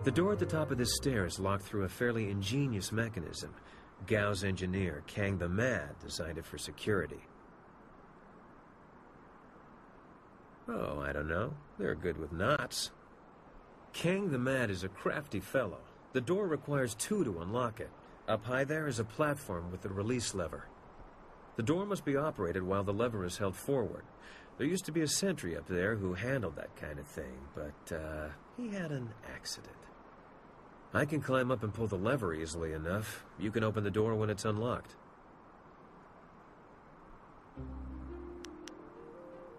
The door at the top of this stair is locked through a fairly ingenious mechanism. Gao's engineer, Kang the Mad, designed it for security. Oh, I don't know. They're good with knots. Kang the Mad is a crafty fellow. The door requires 2 to unlock it. Up high there is a platform with the release lever. The door must be operated while the lever is held forward. There used to be a sentry up there who handled that kind of thing, but he had an accident. I can climb up and pull the lever easily enough. You can open the door when it's unlocked.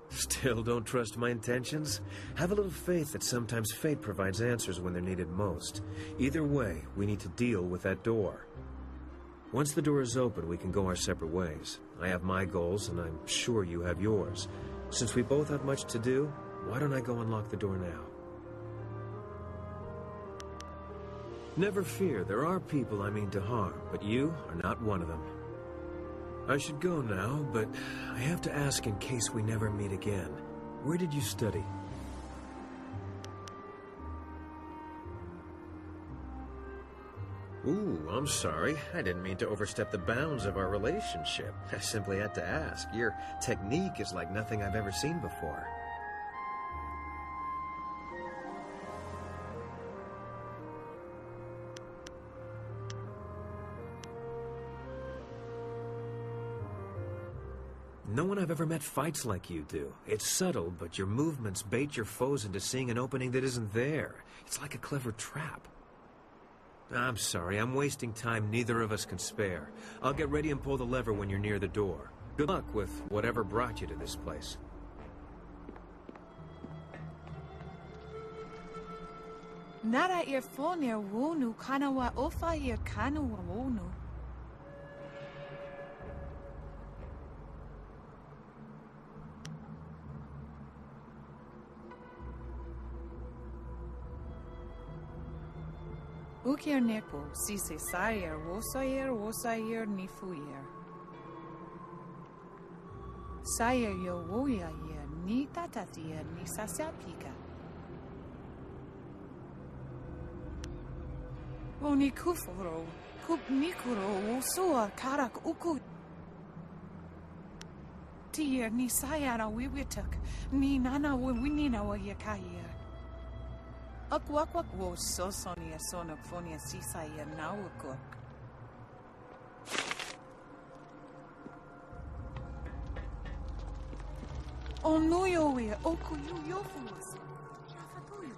Still don't trust my intentions? Have a little faith that sometimes fate provides answers when they're needed most. Either way, we need to deal with that door. Once the door is open, we can go our separate ways. I have my goals, and I'm sure you have yours. Since we both have much to do, why don't I go unlock the door now? Never fear, there are people I mean to harm, but you are not one of them. I should go now, but I have to ask in case we never meet again. Where did you study? Ooh, I'm sorry. I didn't mean to overstep the bounds of our relationship. I simply had to ask. Your technique is like nothing I've ever seen before. No one I've ever met fights like you do. It's subtle, but your movements bait your foes into seeing an opening that isn't there. It's like a clever trap. I'm sorry, I'm wasting time neither of us can spare. I'll get ready and pull the lever when you're near the door. Good luck with whatever brought you to this place. Nara earphone wonu kanawa ofa ear kanawa wonu. Ukir nepo, sise sayer, wosayer, nifuyer. Sayer yo woya yer, ni tatatier, ni sasapika. Oni kufuro, kup nikuro, wosoa karak uku. Tier ni sayara wiwituk, ni nana winina wa yakayer. Aquaquak wo so sonia sonok fonia sisaya nawakuk. Onuyo we okuyu yofuas. Rafatuyo.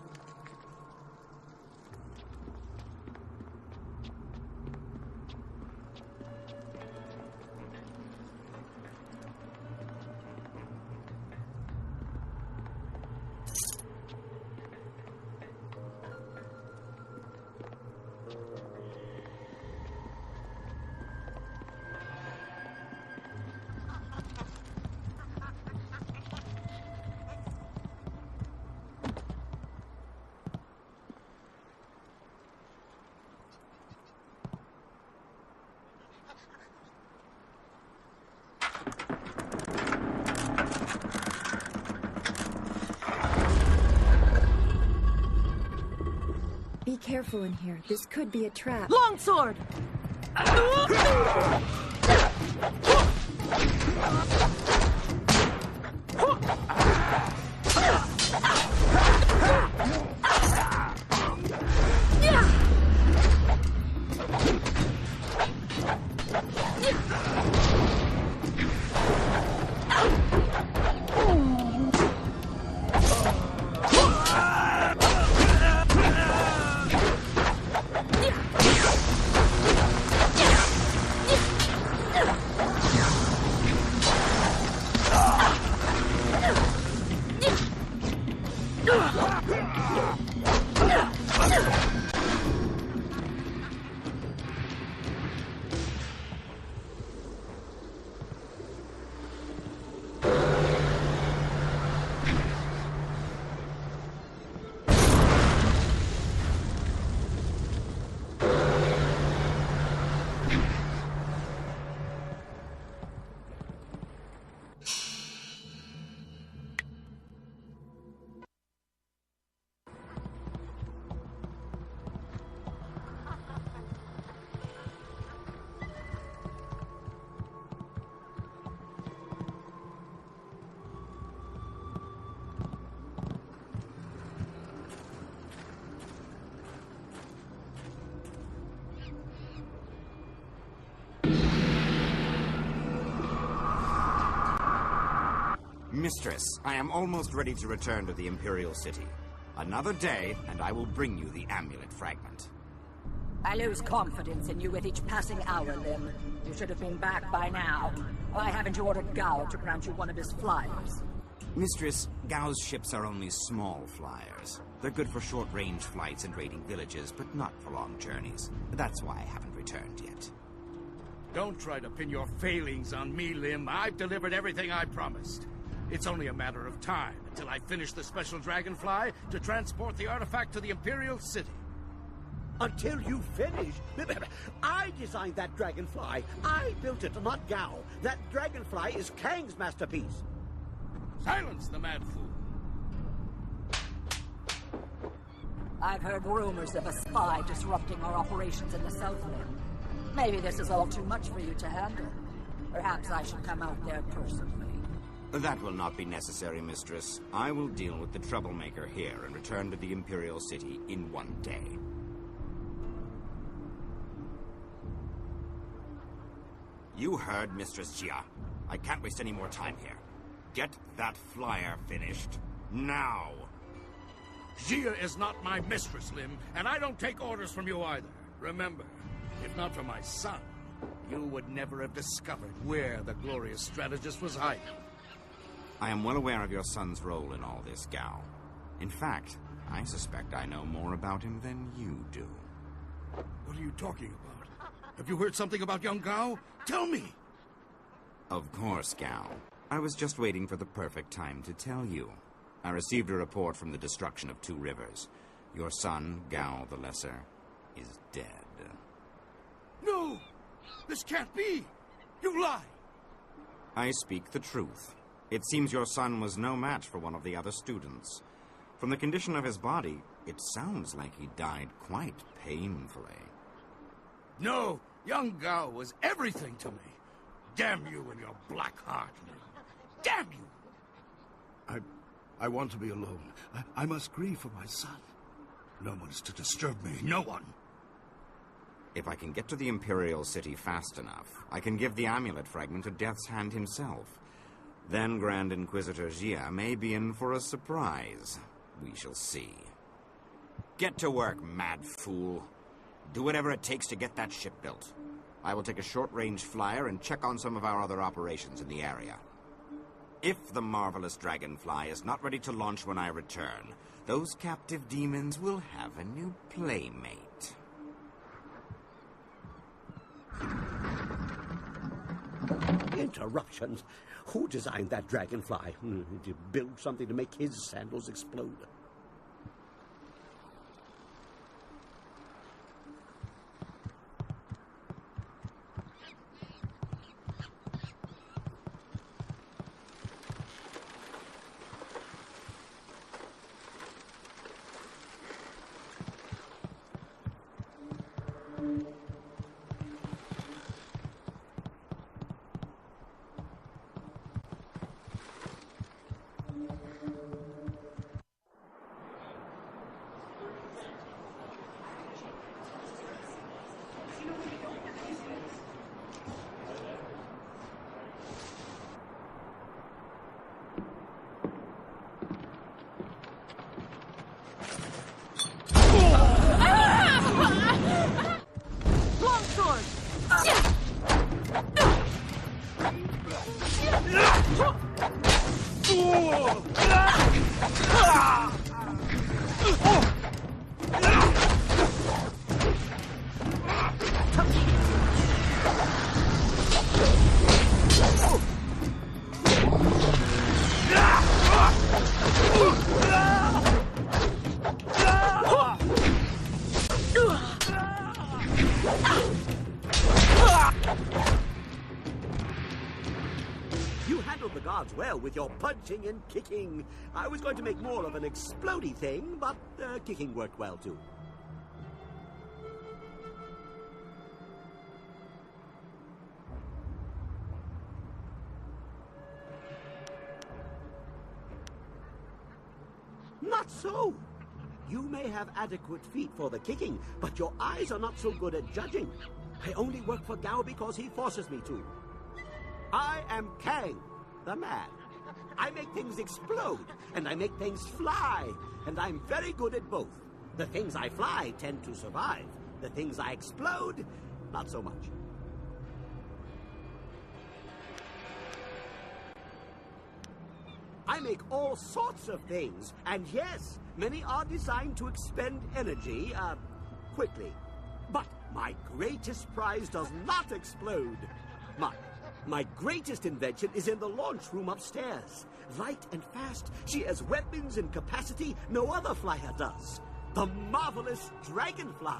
Be careful in here. This could be a trap. Longsword! Mistress, I am almost ready to return to the Imperial City. Another day, and I will bring you the amulet fragment. I lose confidence in you with each passing hour, Lim. You should have been back by now. Why haven't you ordered Gao to grant you one of his flyers? Mistress, Gao's ships are only small flyers. They're good for short-range flights and raiding villages, but not for long journeys. That's why I haven't returned yet. Don't try to pin your failings on me, Lim. I've delivered everything I promised. It's only a matter of time until I finish the special dragonfly to transport the artifact to the Imperial City. Until you finish? I designed that dragonfly. I built it, not Gao. That dragonfly is Kang's masterpiece. Silence the mad fool. I've heard rumors of a spy disrupting our operations in the South Rim. Maybe this is all too much for you to handle. Perhaps I should come out there personally. That will not be necessary, Mistress. I will deal with the troublemaker here and return to the Imperial City in one day. You heard Mistress Jia. I can't waste any more time here. Get that flyer finished. Now! Jia is not my mistress, Lim, and I don't take orders from you either. Remember, if not for my son, you would never have discovered where the glorious strategist was hiding. I am well aware of your son's role in all this, Gao. In fact, I suspect I know more about him than you do. What are you talking about? Have you heard something about young Gao? Tell me! Of course, Gao. I was just waiting for the perfect time to tell you. I received a report from the destruction of 2 rivers. Your son, Gao the Lesser, is dead. No! This can't be! You lie! I speak the truth. It seems your son was no match for one of the other students. From the condition of his body, it sounds like he died quite painfully. No! Young Gao was everything to me. Damn you and your black heart, Lim. Damn you! I want to be alone. I must grieve for my son. No one is to disturb me. No one. If I can get to the Imperial City fast enough, I can give the amulet fragment to Death's Hand himself. Then Grand Inquisitor Jia may be in for a surprise. We shall see. Get to work, mad fool. Do whatever it takes to get that ship built. I will take a short-range flyer and check on some of our other operations in the area. If the marvelous dragonfly is not ready to launch when I return, those captive demons will have a new playmate. Interruptions? Who designed that dragonfly? Did you build something to make his sandals explode? With your punching and kicking. I was going to make more of an explodey thing, but kicking worked well too. Not so! You may have adequate feet for the kicking, but your eyes are not so good at judging. I only work for Gao because he forces me to. I am Kang, the man. I make things explode, and I make things fly, and I'm very good at both. The things I fly tend to survive. The things I explode, not so much. I make all sorts of things, and yes, many are designed to expend energy, quickly. But my greatest prize does not explode. My greatest invention is in the launch room upstairs. Light and fast, she has weapons and capacity no other flyer does. The marvelous Dragonfly.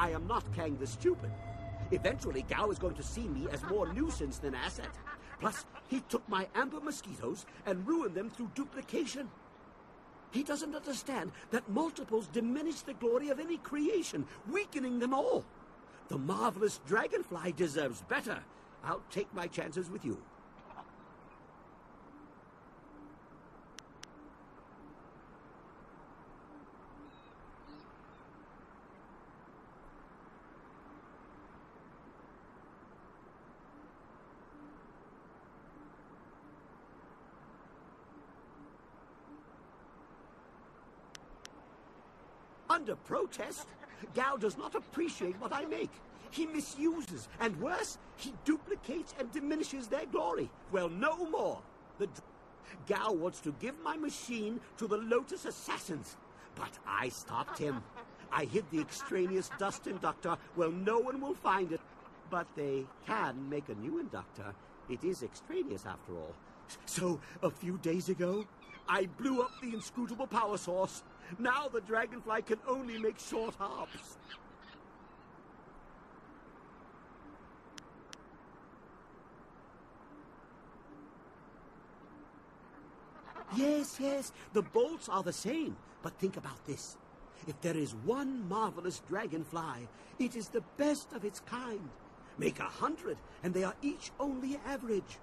I am not Kang the Stupid. Eventually, Gao is going to see me as more nuisance than asset. Plus, he took my amber mosquitoes and ruined them through duplication. He doesn't understand that multiples diminish the glory of any creation, weakening them all. The marvelous Dragonfly deserves better. I'll take my chances with you. Under protest, Gao does not appreciate what I make. He misuses, and worse, he duplicates and diminishes their glory. Well, no more. Gao wants to give my machine to the Lotus Assassins, but I stopped him. I hid the extraneous dust inductor where no one will find it. But they can make a new inductor. It is extraneous after all. So, a few days ago, I blew up the inscrutable power source. Now the Dragonfly can only make short hops. Yes, the bolts are the same. But think about this. If there is one marvelous Dragonfly, it is the best of its kind. Make 100, and they are each only average.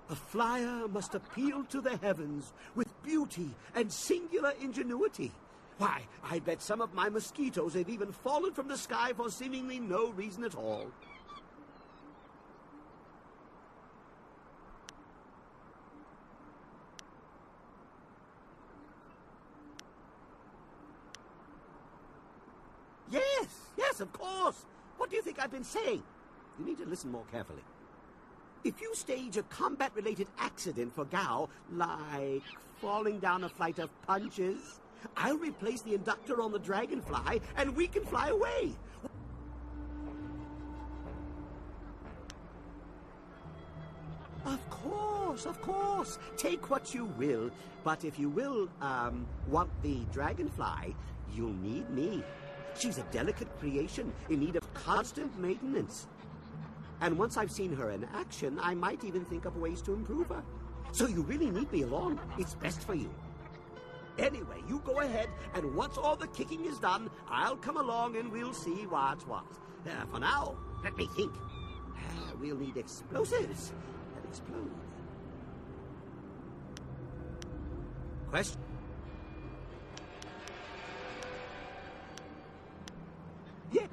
A flyer must appeal to the heavens with beauty and singular ingenuity. Why, I bet some of my mosquitoes have even fallen from the sky for seemingly no reason at all. Yes, of course. What do you think I've been saying? You need to listen more carefully. If you stage a combat-related accident for Gao, like falling down a flight of punches, I'll replace the inductor on the Dragonfly, and we can fly away. Of course. Take what you will. But if you will, want the Dragonfly, you'll need me. She's a delicate creation in need of constant maintenance. And once I've seen her in action, I might even think of ways to improve her. So you really need me along. It's best for you. Anyway, you go ahead, and once all the kicking is done, I'll come along and we'll see what's what. For now, let me think. We'll need explosives that explode. Question? Yeah.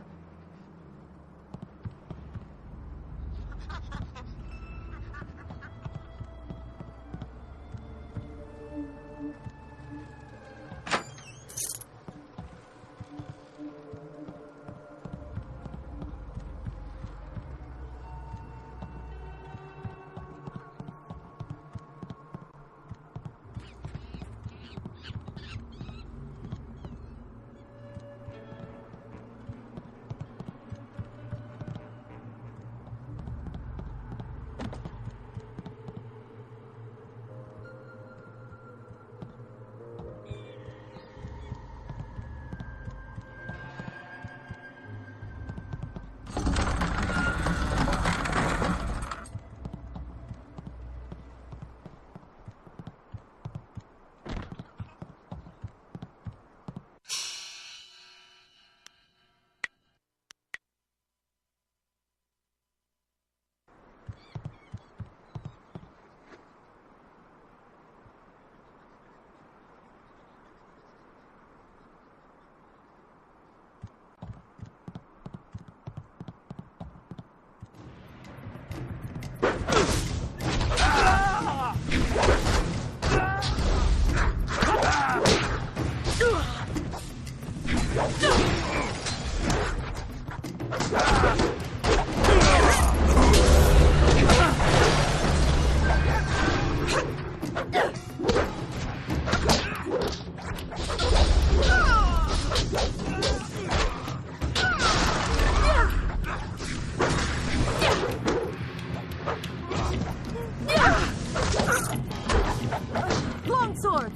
Longsword!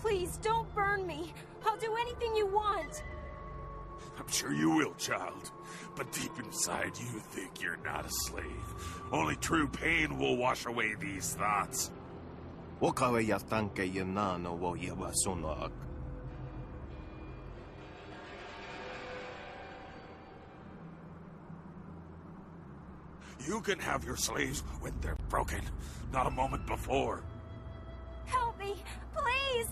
Please, don't burn me. I'll do anything you want. I'm sure you will, child. But deep inside, you think you're not a slave. Only true pain will wash away these thoughts. You can have your slaves when they're broken, not a moment before. Help me, please!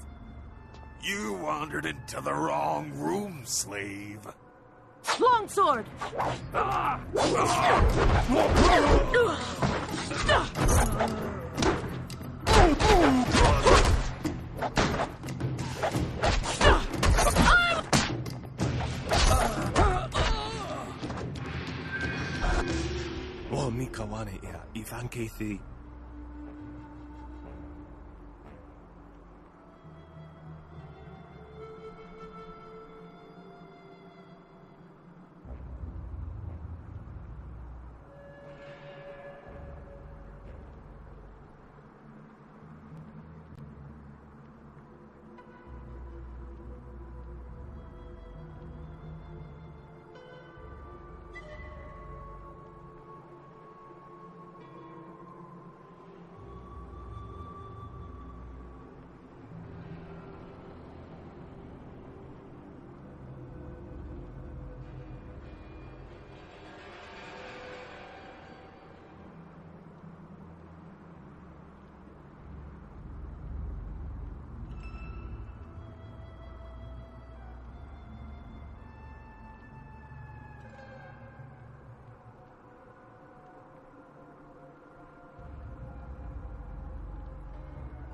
You wandered into the wrong room, slave. Longsword!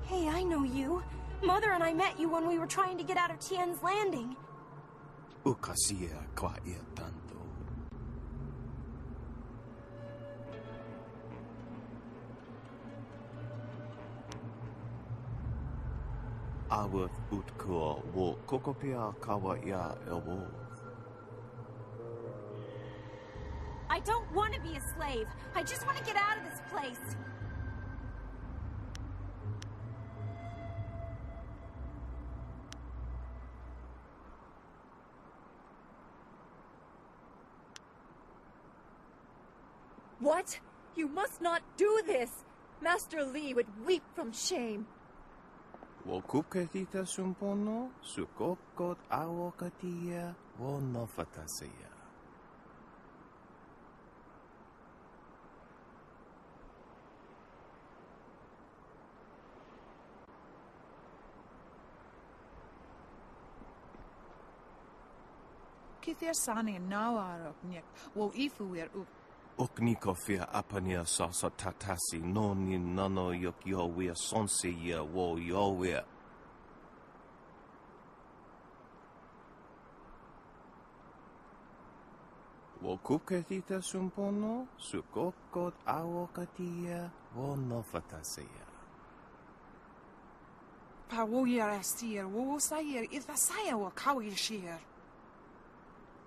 Hey, I know you. Mother and I met you when we were trying to get out of Tien's Landing. I don't want to be a slave. I just want to get out of this place. What? You must not do this! Master Li would weep from shame. Kithia sani nawara nik wo ifu wir u. Oknikofia apania sasa tatasi no ni nano yok yo wea sonse ya wo yo wea. Wo kupketita sumpono, sukokot awokatia, wo nofatasea. Pa wo yara stier wo sayir itha saya wo kawi shir.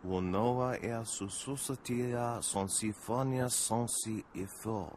Wo noa ea sususatia sonsifonia sonsi ifog.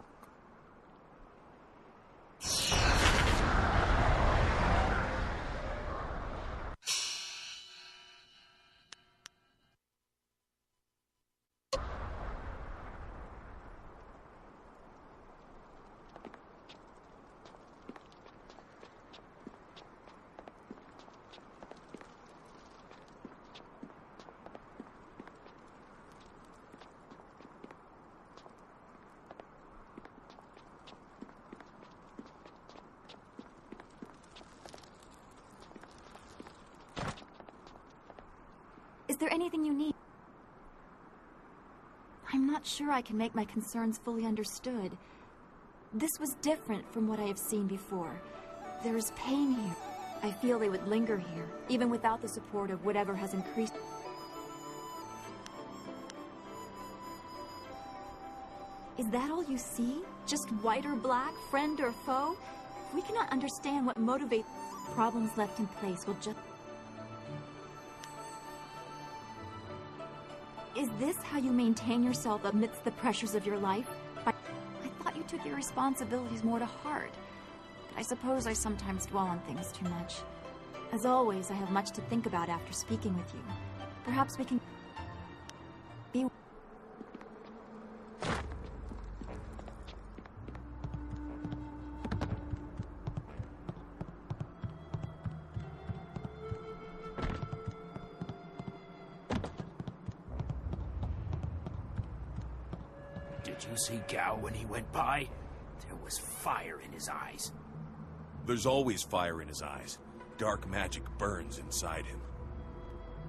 there anything you need? I'm not sure I can make my concerns fully understood. This was different from what I have seen before. There is pain here. I feel they would linger here, even without the support of whatever has increased. Is that all you see? Just white or black, friend or foe? If we cannot understand what motivates problems left in place, will just... Is this how you maintain yourself amidst the pressures of your life? I thought you took your responsibilities more to heart. But I suppose I sometimes dwell on things too much. As always, I have much to think about after speaking with you. Perhaps we can... be... Did you see Gao when he went by? There was fire in his eyes. There's always fire in his eyes. Dark magic burns inside him.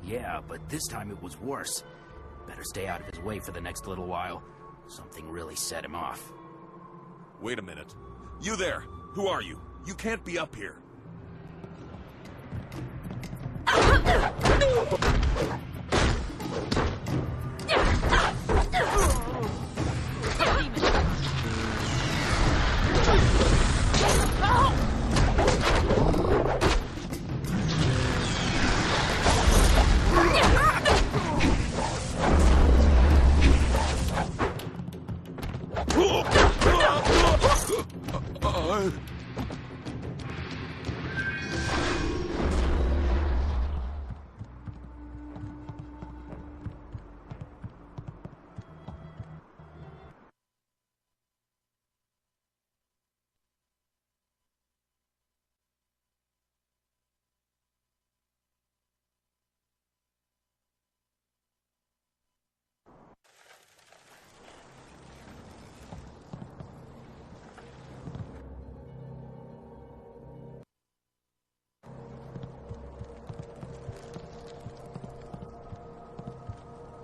Yeah, but this time it was worse. Better stay out of his way for the next little while. Something really set him off. Wait a minute. You there! Who are you? You can't be up here.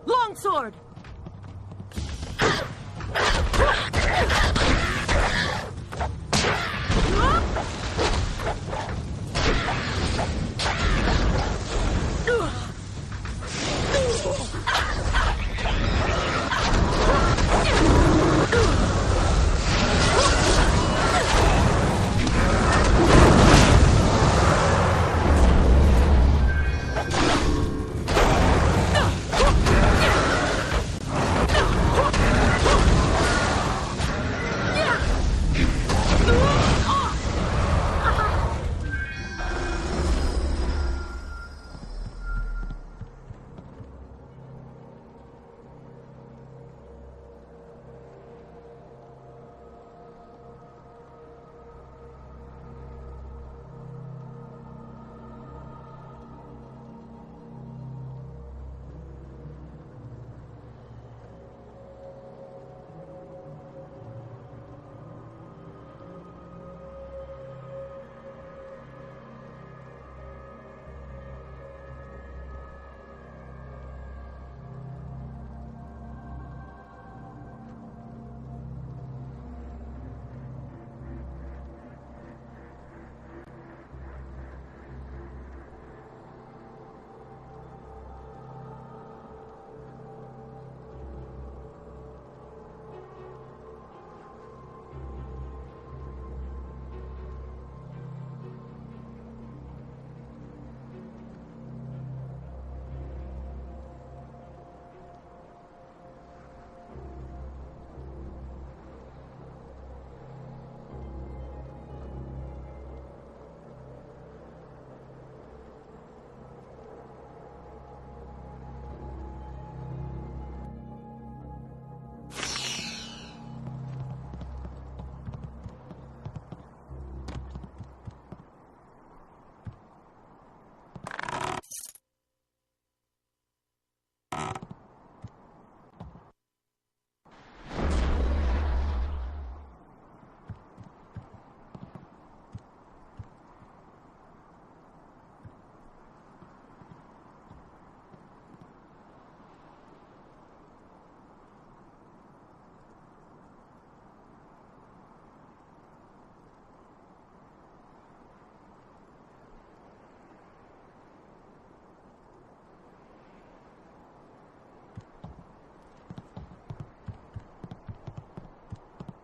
Longsword!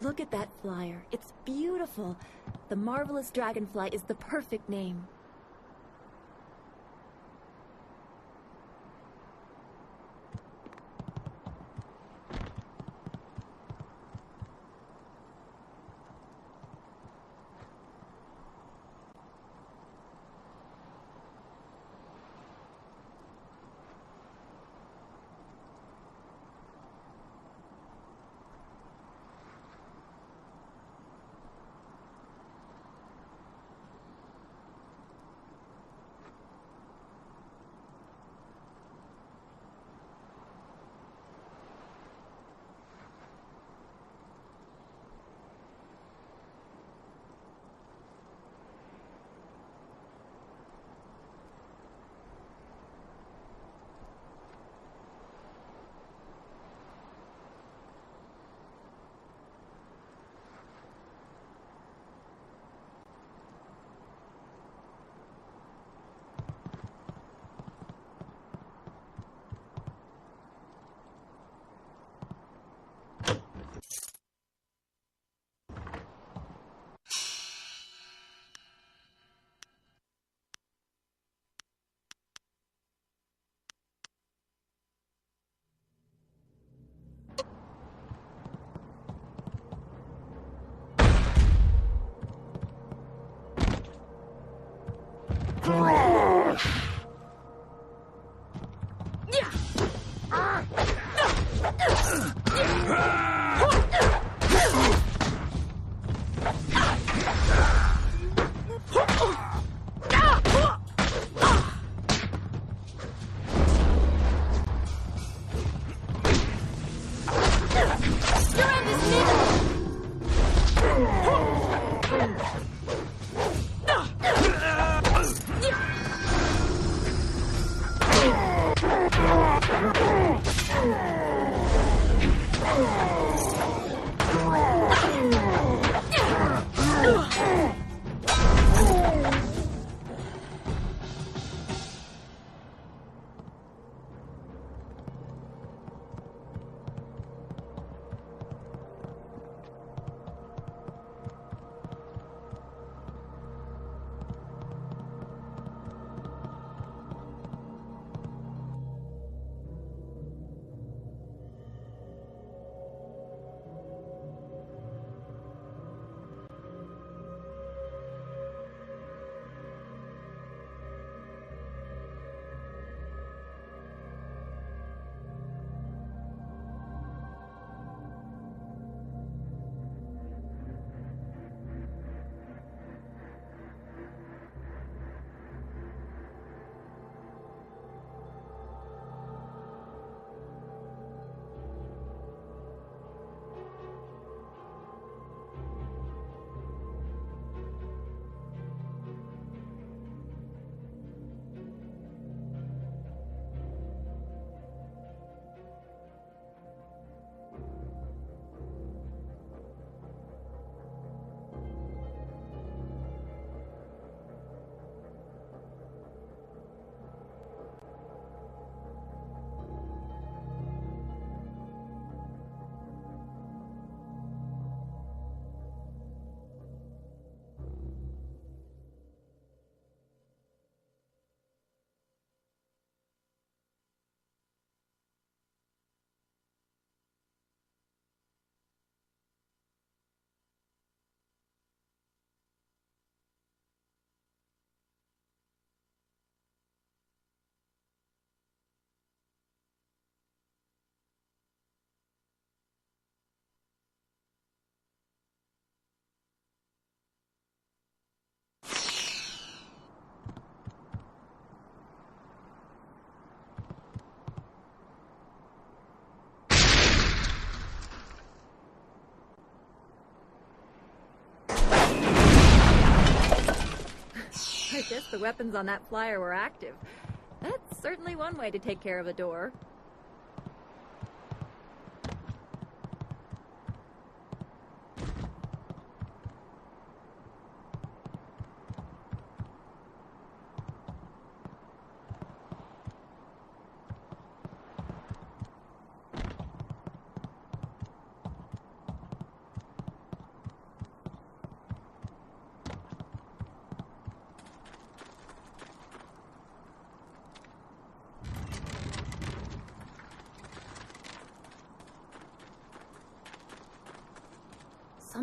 Look at that flyer. It's beautiful. The Marvelous Dragonfly is the perfect name. I guess the weapons on that flyer were active. That's certainly one way to take care of a door.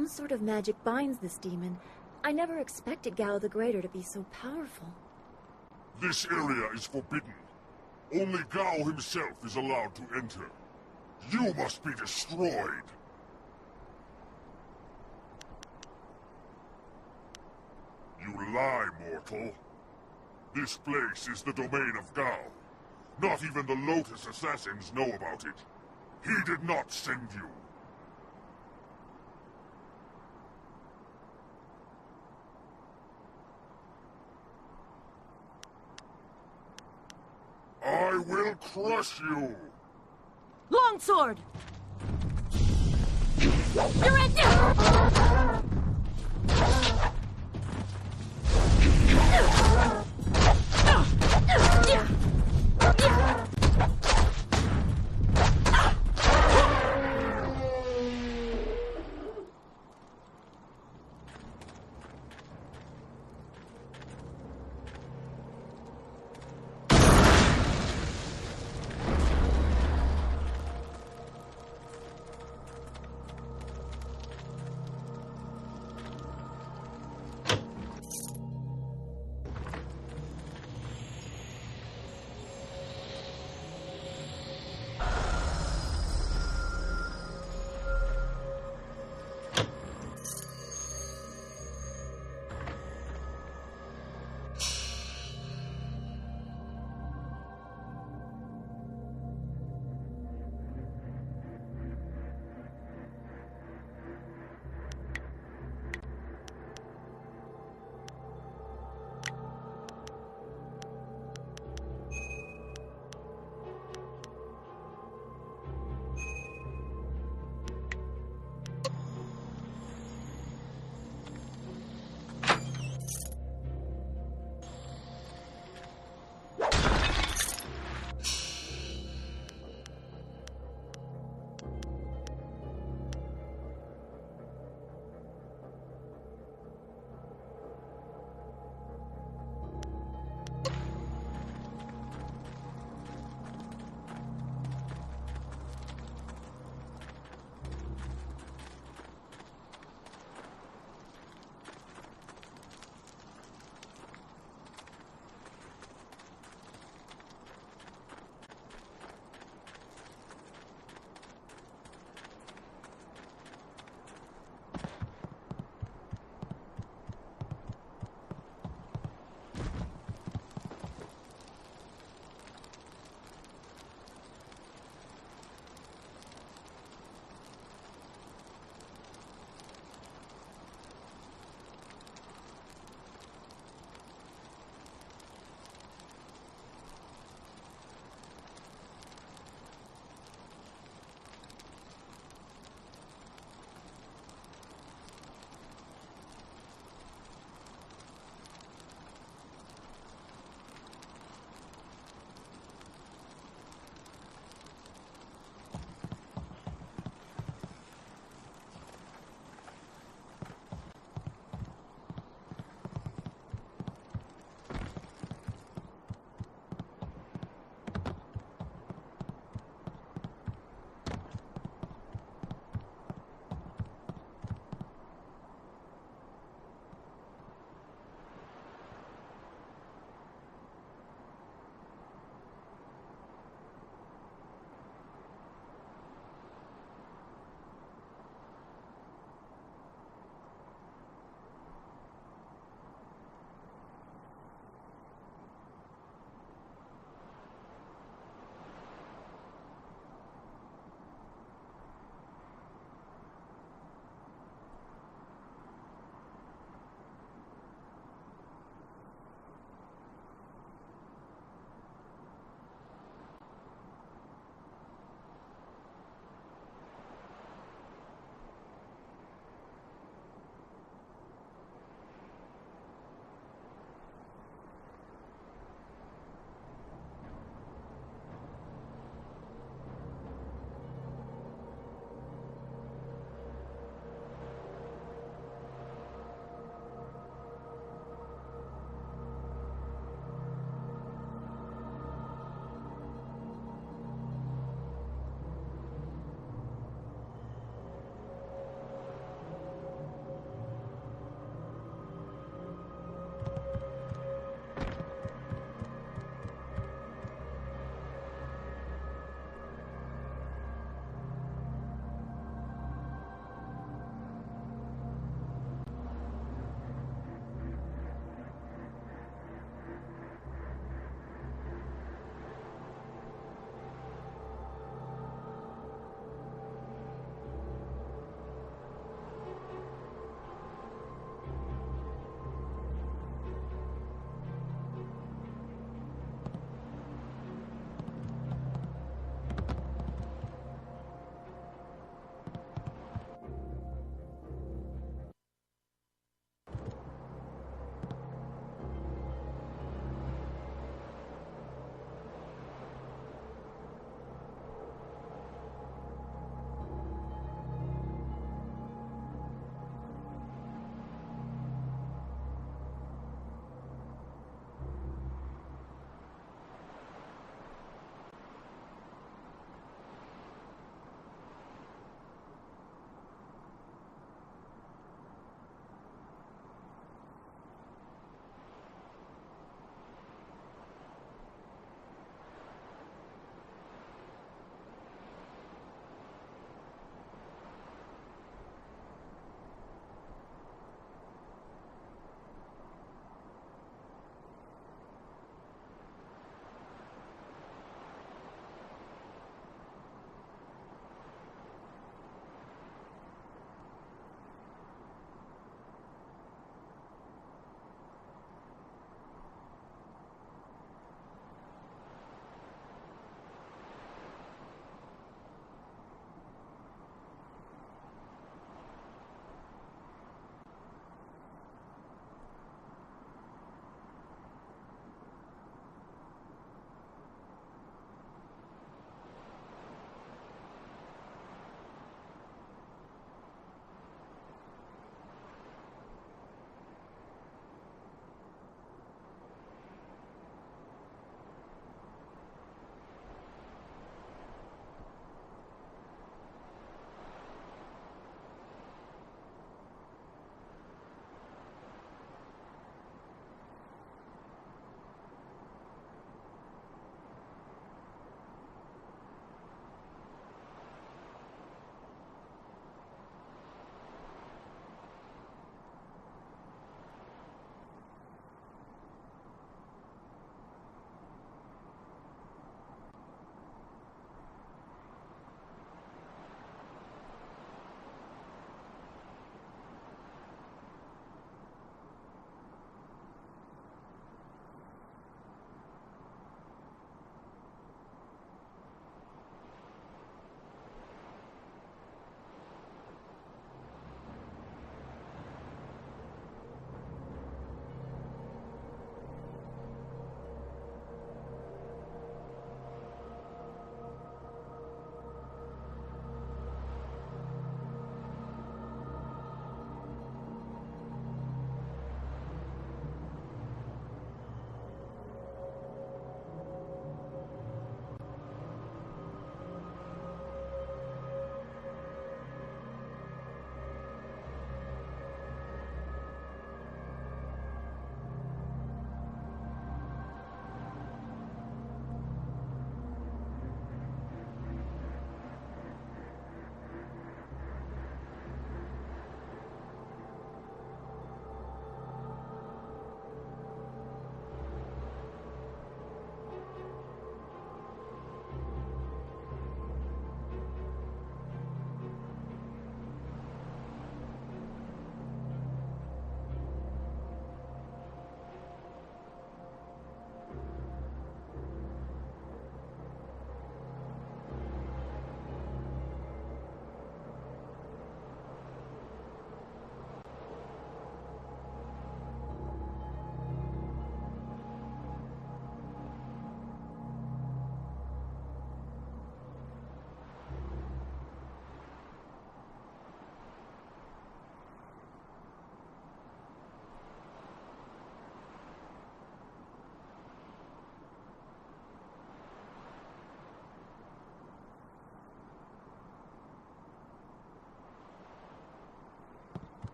Some sort of magic binds this demon. I never expected Gao the Greater to be so powerful. This area is forbidden. Only Gao himself is allowed to enter. You must be destroyed. You lie, mortal. This place is the domain of Gao. Not even the Lotus Assassins know about it. He did not send you. I will crush you! Longsword! Surrender!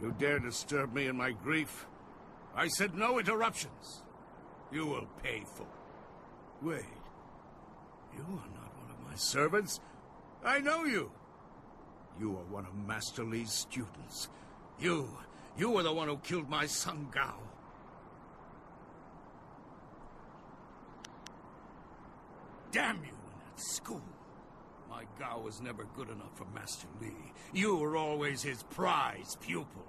You dare disturb me in my grief? I said no interruptions. You will pay for it. Wait. You are not one of my servants. I know you. You are one of Master Li's students. You were the one who killed my son Gao. Damn you in that school. My Gao was never good enough for Master Li. You were always his prize pupil.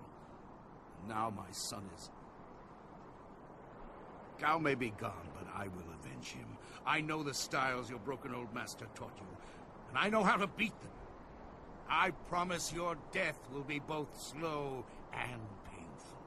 Now my son is... Gao may be gone, but I will avenge him. I know the styles your broken old master taught you, and I know how to beat them. I promise your death will be both slow and painful.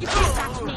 You can't touch me!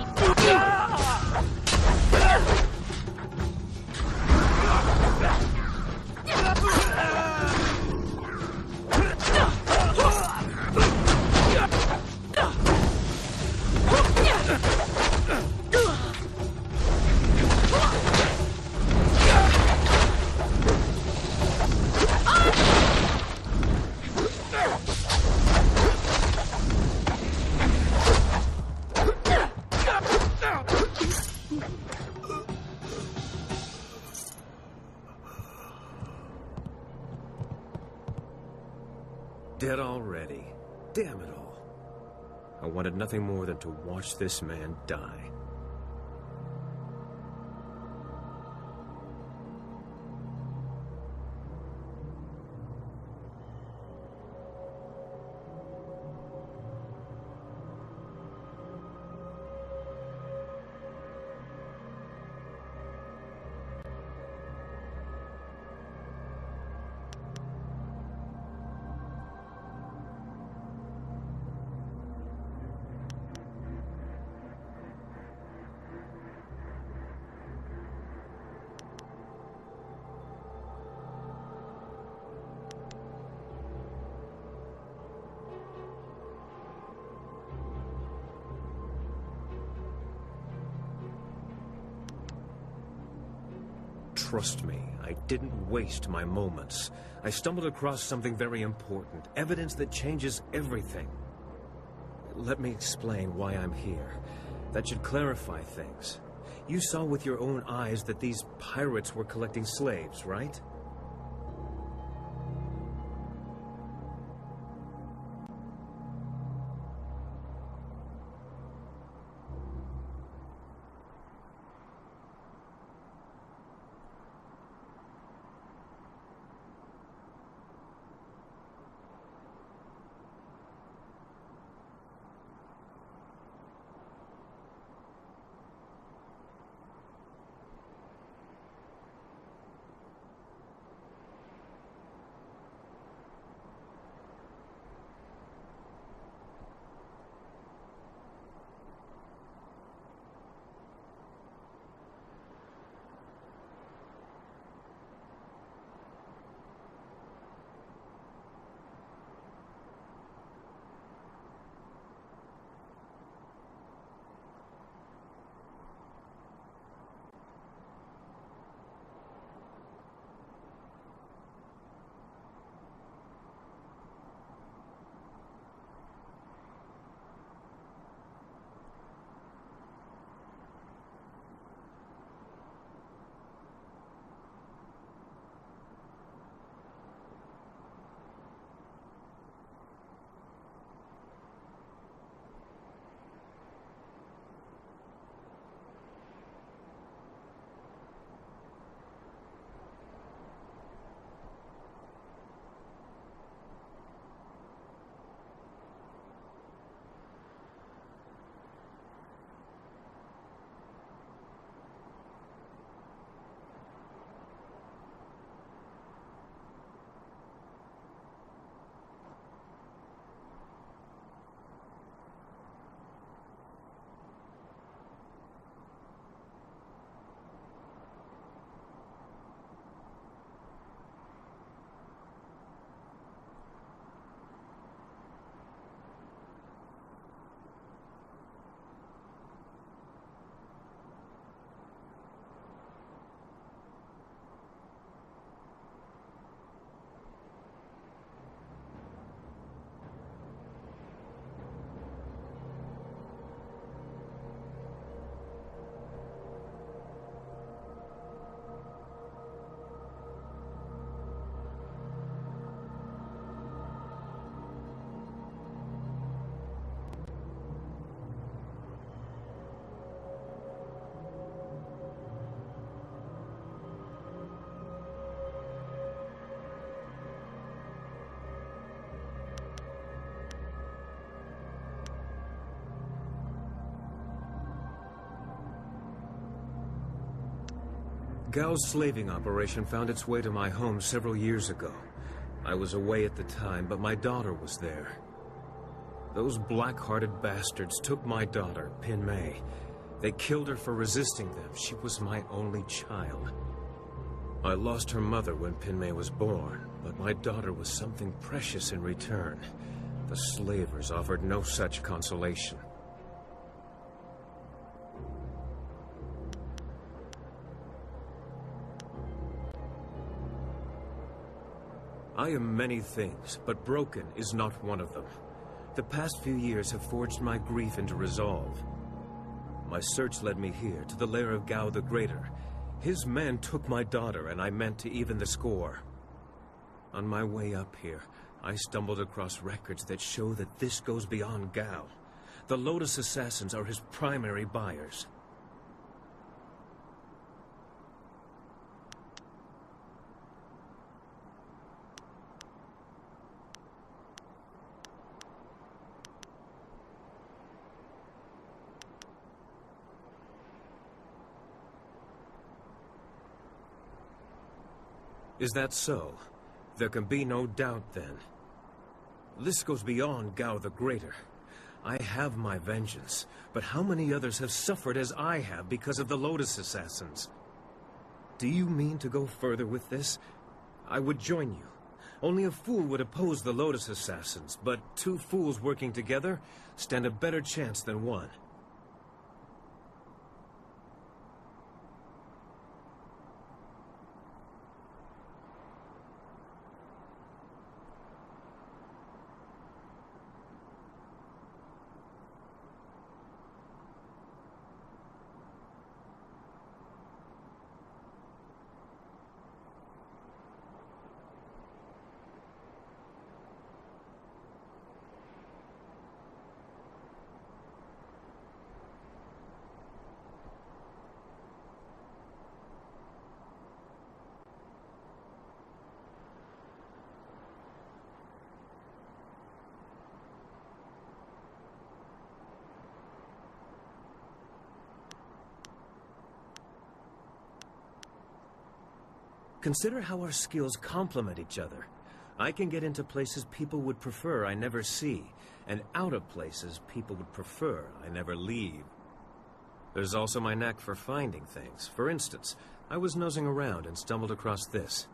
Dead already. Damn it all. I wanted nothing more than to watch this man die. Trust me, I didn't waste my moments. I stumbled across something very important, evidence that changes everything. Let me explain why I'm here. That should clarify things. You saw with your own eyes that these pirates were collecting slaves, right? Gao's slaving operation found its way to my home several years ago. I was away at the time, but my daughter was there. Those black-hearted bastards took my daughter, Pin Mei. They killed her for resisting them. She was my only child. I lost her mother when Pin Mei was born, but my daughter was something precious in return. The slavers offered no such consolation. I am many things, but broken is not one of them. The past few years have forged my grief into resolve. My search led me here, to the lair of Gao the Greater. His men took my daughter, and I meant to even the score. On my way up here, I stumbled across records that show that this goes beyond Gao. The Lotus Assassins are his primary buyers. Is that so? There can be no doubt, then. This goes beyond Gao the Greater. I have my vengeance, but how many others have suffered as I have because of the Lotus Assassins? Do you mean to go further with this? I would join you. Only a fool would oppose the Lotus Assassins, but two fools working together stand a better chance than one. Consider how our skills complement each other. I can get into places people would prefer I never see, and out of places people would prefer I never leave. There's also my knack for finding things. For instance, I was nosing around and stumbled across this.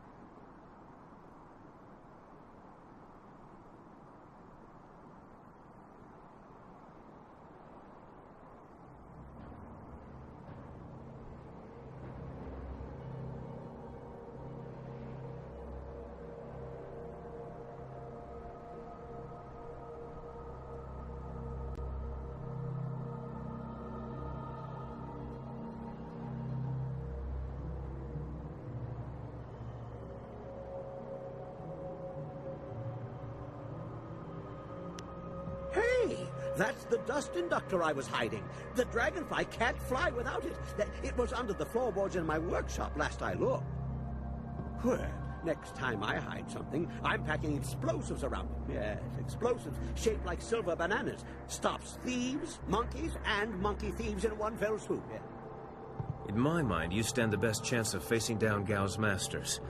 That's the dust inductor I was hiding. The dragonfly can't fly without it. It was under the floorboards in my workshop last I looked. Well, next time I hide something, I'm packing explosives around it. Yes, explosives shaped like silver bananas. Stops thieves, monkeys, and monkey thieves in one fell swoop. Yeah. In my mind, you stand the best chance of facing down Gao's masters.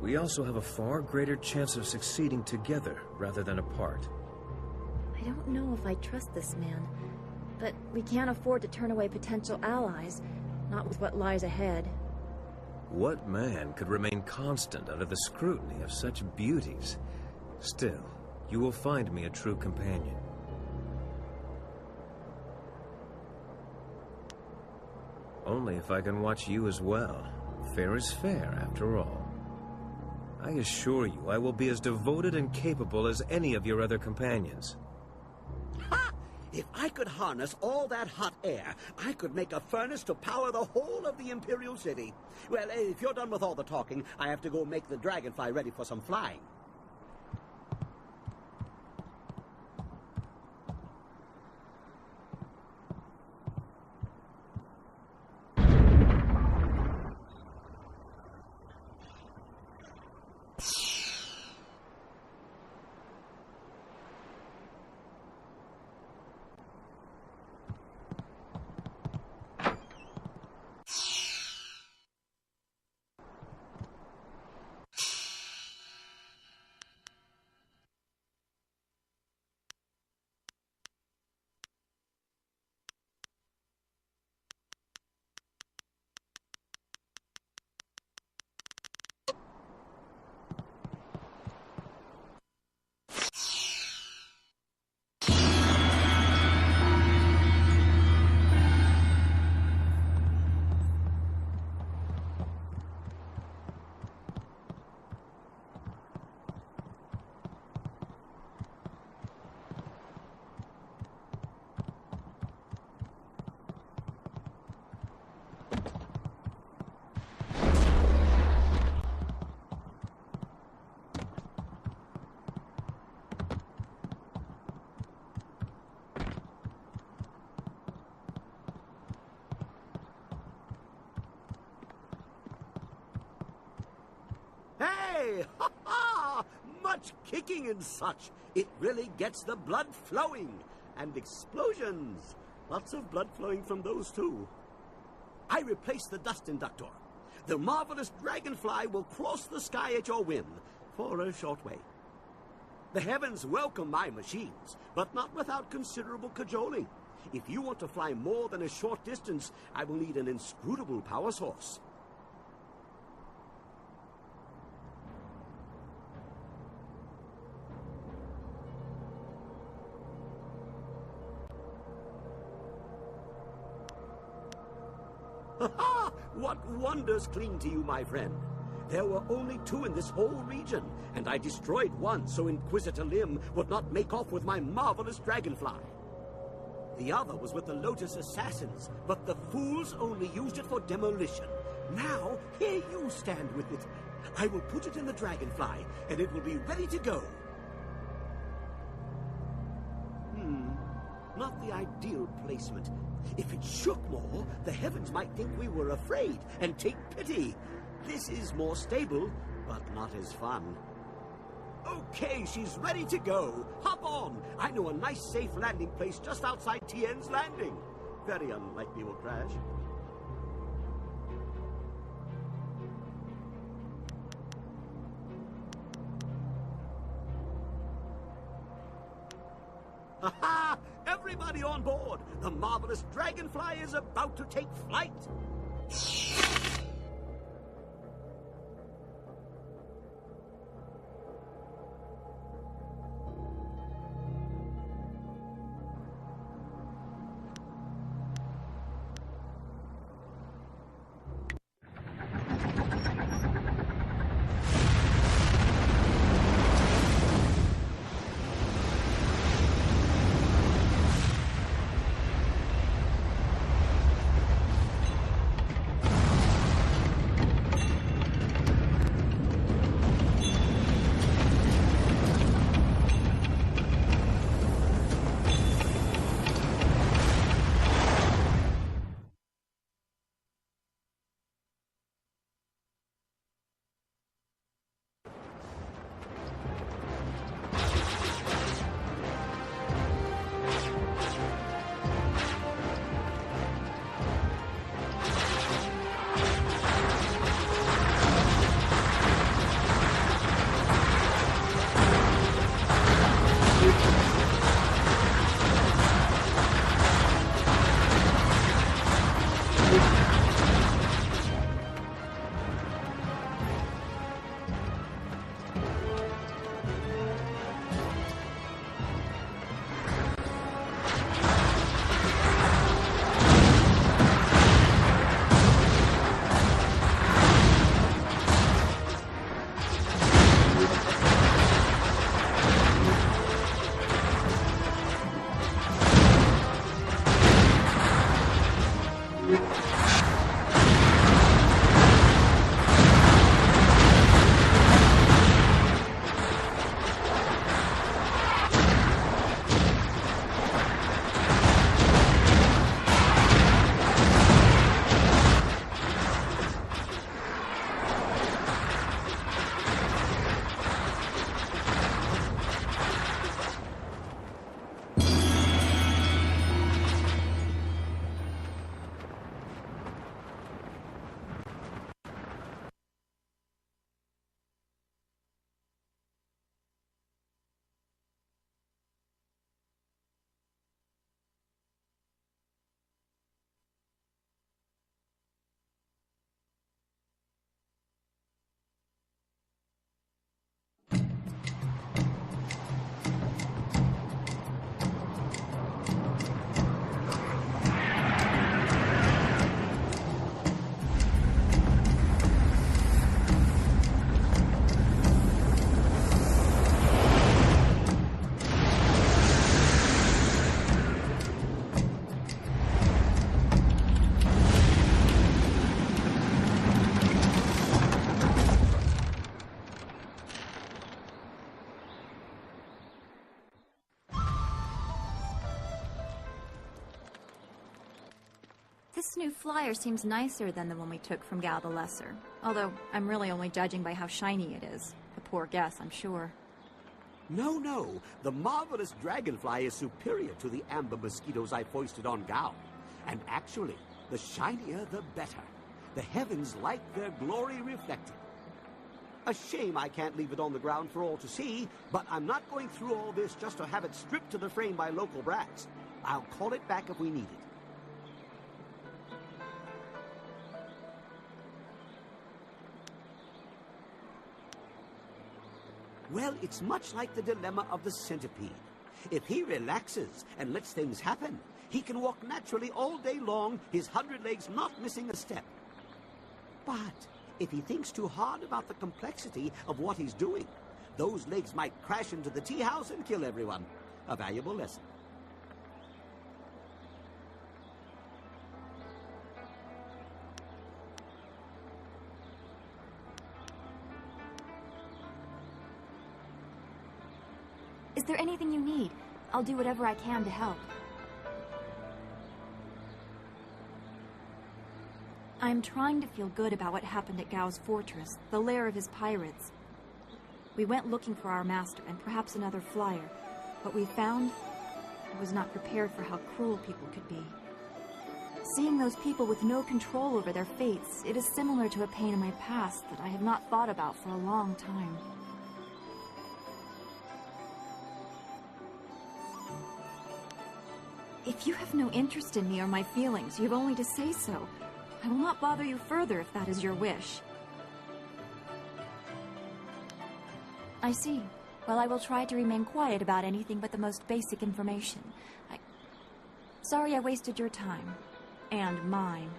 We also have a far greater chance of succeeding together rather than apart. I don't know if I trust this man, but we can't afford to turn away potential allies, not with what lies ahead. What man could remain constant under the scrutiny of such beauties? Still, you will find me a true companion. Only if I can watch you as well. Fair is fair, after all. I assure you, I will be as devoted and capable as any of your other companions. Ha! If I could harness all that hot air, I could make a furnace to power the whole of the Imperial City. Well, if you're done with all the talking, I have to go make the dragonfly ready for some flying. Aye! Ha ha! Much kicking and such. It really gets the blood flowing. And explosions. Lots of blood flowing from those too. I replaced the dust inductor. The marvelous dragonfly will cross the sky at your whim for a short way. The heavens welcome my machines, but not without considerable cajoling. If you want to fly more than a short distance, I will need an inscrutable power source. Ha-ha! What wonders cling to you, my friend? There were only 2 in this whole region, and I destroyed one so Inquisitor Lim would not make off with my marvelous dragonfly. The other was with the Lotus Assassins, but the fools only used it for demolition. Now, here you stand with it. I will put it in the dragonfly, and it will be ready to go. Not the ideal placement. If it shook more, the heavens might think we were afraid and take pity. This is more stable, but not as fun. Okay, she's ready to go. Hop on. I know a nice, safe landing place just outside Tien's Landing. Very unlikely we'll crash. Ha-ha! Everybody on board! The marvelous dragonfly is about to take flight! This new flyer seems nicer than the one we took from Gal the Lesser. Although, I'm really only judging by how shiny it is. A poor guess, I'm sure. No, no. The marvelous dragonfly is superior to the amber mosquitoes I foisted on Gao. And actually, the shinier the better. The heavens like their glory reflected. A shame I can't leave it on the ground for all to see, but I'm not going through all this just to have it stripped to the frame by local brats. I'll call it back if we need it. Well, it's much like the dilemma of the centipede. If he relaxes and lets things happen, he can walk naturally all day long, his 100 legs not missing a step. But if he thinks too hard about the complexity of what he's doing, those legs might crash into the tea house and kill everyone. A valuable lesson. Is there anything you need? I'll do whatever I can to help. I'm trying to feel good about what happened at Gao's fortress, the lair of his pirates. We went looking for our master and perhaps another flyer. What we found, I was not prepared for how cruel people could be. Seeing those people with no control over their fates, it is similar to a pain in my past that I have not thought about for a long time. If you have no interest in me or my feelings, you have only to say so. I will not bother you further if that is your wish. I see. Well, I will try to remain quiet about anything but the most basic information. Sorry I wasted your time. And mine.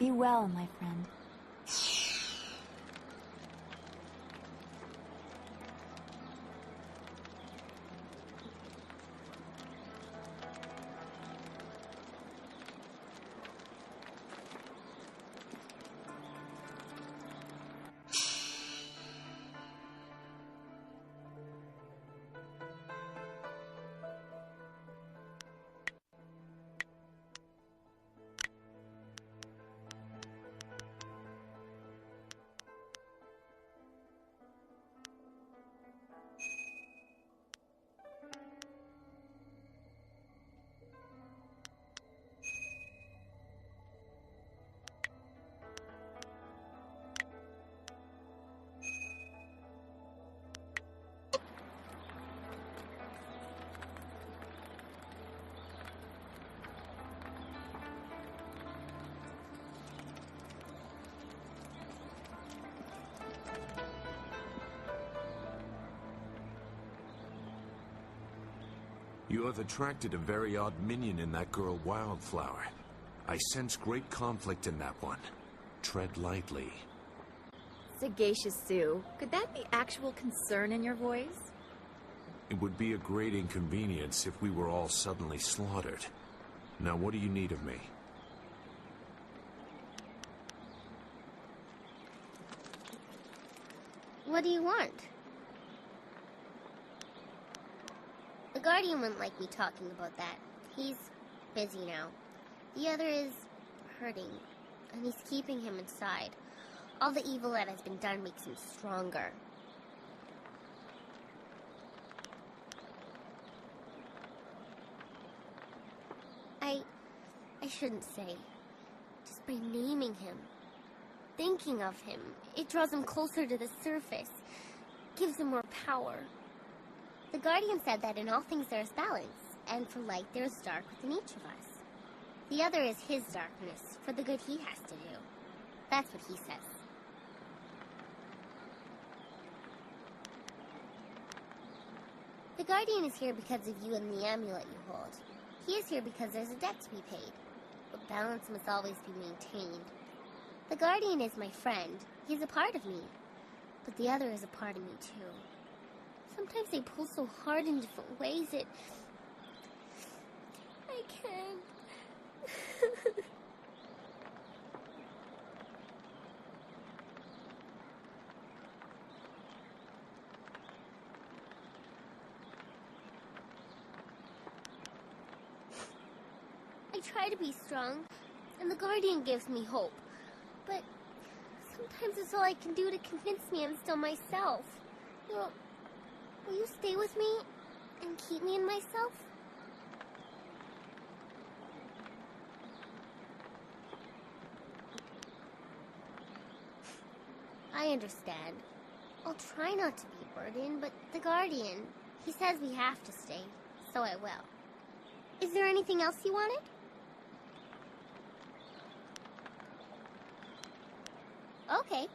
Be well, my friend. You have attracted a very odd minion in that girl Wildflower. I sense great conflict in that one. Tread lightly. Sagacious Sue, could that be actual concern in your voice? It would be a great inconvenience if we were all suddenly slaughtered. Now what do you need of me? What do you want? The Guardian wouldn't like me talking about that. He's busy now. The other is hurting, and he's keeping him inside. All the evil that has been done makes him stronger. I shouldn't say. Just by naming him, thinking of him, it draws him closer to the surface, gives him more power. The Guardian said that in all things there is balance, and for light there is dark within each of us. The other is his darkness, for the good he has to do. That's what he says. The Guardian is here because of you and the amulet you hold. He is here because there's a debt to be paid. But balance must always be maintained. The Guardian is my friend. He's a part of me. But the other is a part of me too. Sometimes they pull so hard in different ways I can't. I try to be strong, and the Guardian gives me hope. But sometimes it's all I can do to convince me I'm still myself. Will you stay with me and keep me in myself? I understand. I'll try not to be a burden, but the Guardian, he says we have to stay, so I will. Is there anything else you wanted? Okay.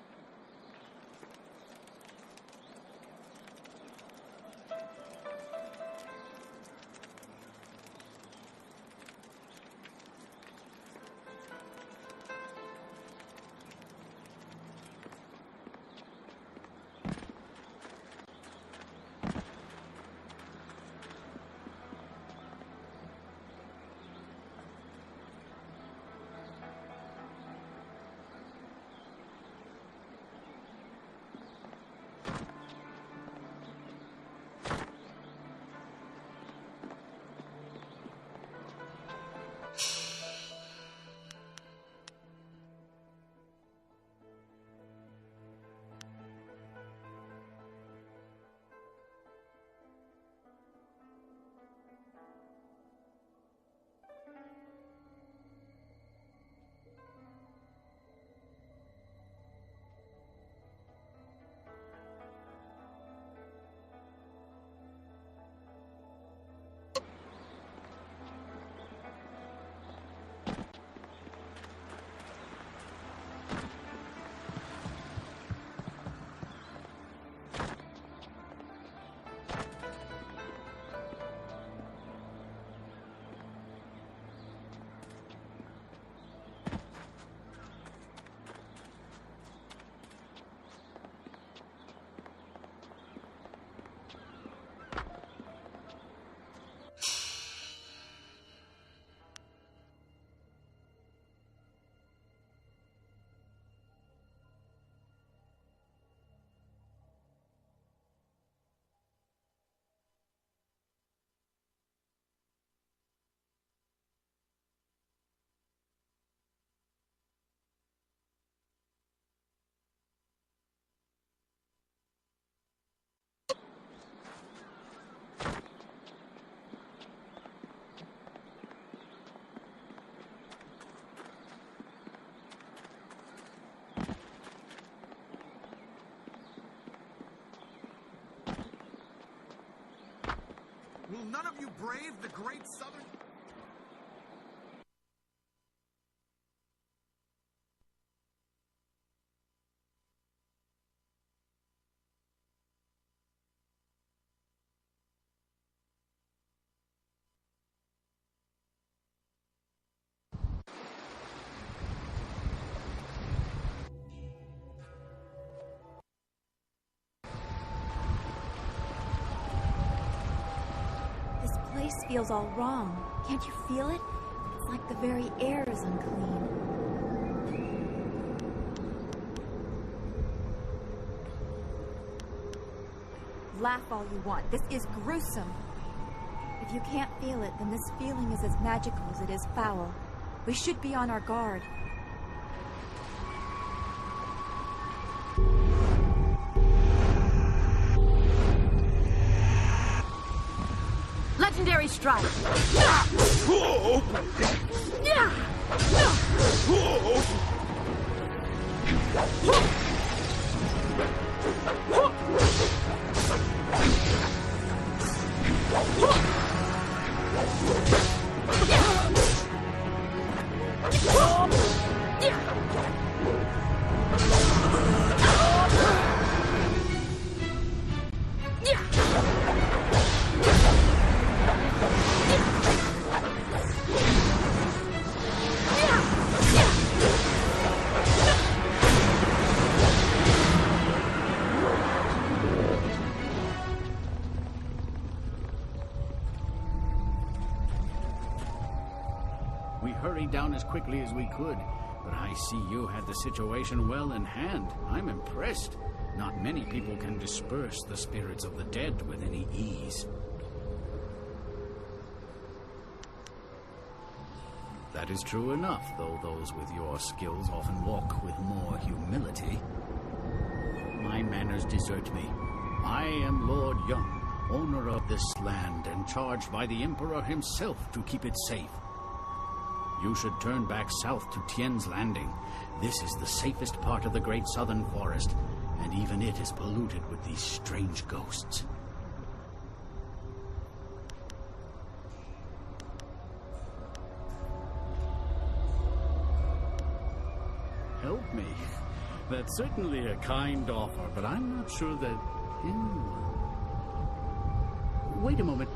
Will none of you brave the great southern... This feels all wrong. Can't you feel it? It's like the very air is unclean. Laugh all you want. This is gruesome. If you can't feel it, then this feeling is as magical as it is foul. We should be on our guard. Legendary strike! We hurried down as quickly as we could, but I see you had the situation well in hand. I'm impressed. Not many people can disperse the spirits of the dead with any ease. That is true enough, though those with your skills often walk with more humility. My manners desert me. I am Lord Young, owner of this land and charged by the Emperor himself to keep it safe. You should turn back south to Tien's Landing. This is the safest part of the Great Southern Forest, and even it is polluted with these strange ghosts. Help me. That's certainly a kind offer, but I'm not sure that anyone... Wait a moment.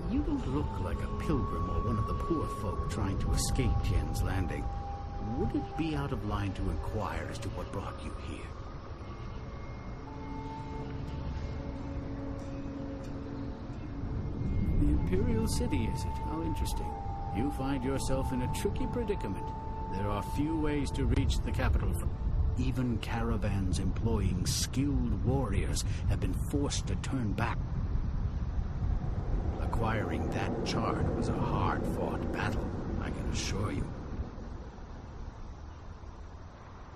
You don't look like a pilgrim or one of the poor folk trying to escape Tien's Landing. Would it be out of line to inquire as to what brought you here? The Imperial City, is it? How interesting. You find yourself in a tricky predicament. There are few ways to reach the capital. Even caravans employing skilled warriors have been forced to turn back. Acquiring that chart was a hard-fought battle, I can assure you.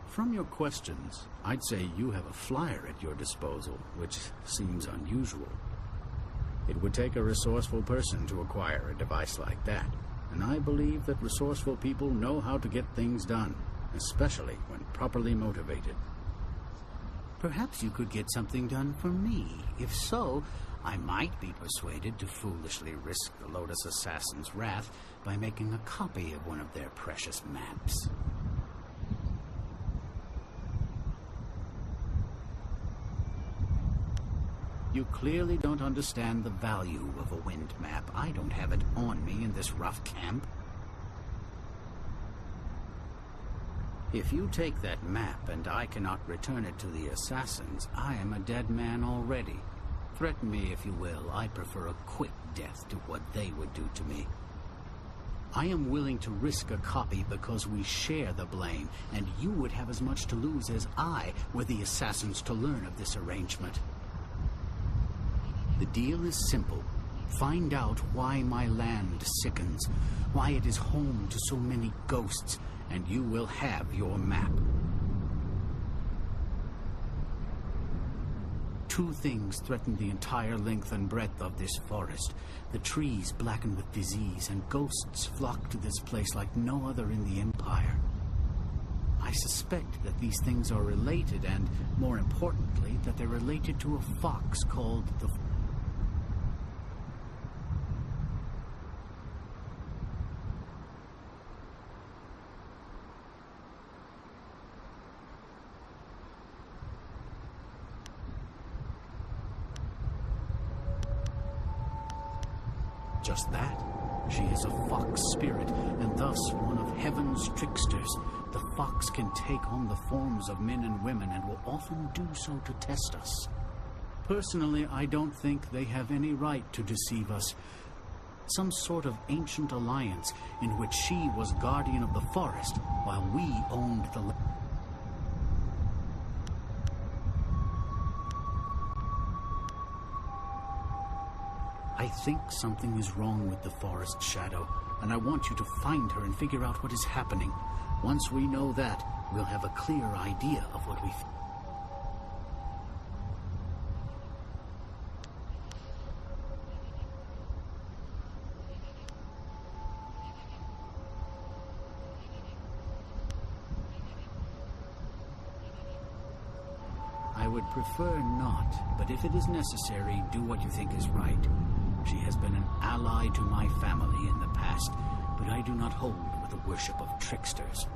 From your questions, I'd say you have a flyer at your disposal, which seems unusual. It would take a resourceful person to acquire a device like that, and I believe that resourceful people know how to get things done, especially when properly motivated. Perhaps you could get something done for me. If so, I might be persuaded to foolishly risk the Lotus Assassin's wrath by making a copy of one of their precious maps. You clearly don't understand the value of a wind map. I don't have it on me in this rough camp. If you take that map and I cannot return it to the assassins, I am a dead man already. Threaten me if you will. I prefer a quick death to what they would do to me. I am willing to risk a copy because we share the blame, and you would have as much to lose as I were the assassins to learn of this arrangement. The deal is simple. Find out why my land sickens, why it is home to so many ghosts, and you will have your map. Two things threaten the entire length and breadth of this forest. The trees blacken with disease, and ghosts flock to this place like no other in the Empire. I suspect that these things are related, and, more importantly, that they're related to a fox called the... Just that. She is a fox spirit, and thus one of heaven's tricksters. The fox can take on the forms of men and women, and will often do so to test us. Personally, I don't think they have any right to deceive us. Some sort of ancient alliance in which she was guardian of the forest, while we owned the land. I think something is wrong with the Forest Shadow, and I want you to find her and figure out what is happening. Once we know that, we'll have a clear idea of what we... I would prefer not, but if it is necessary, do what you think is right. She has been an ally to my family in the past, but I do not hold with the worship of tricksters.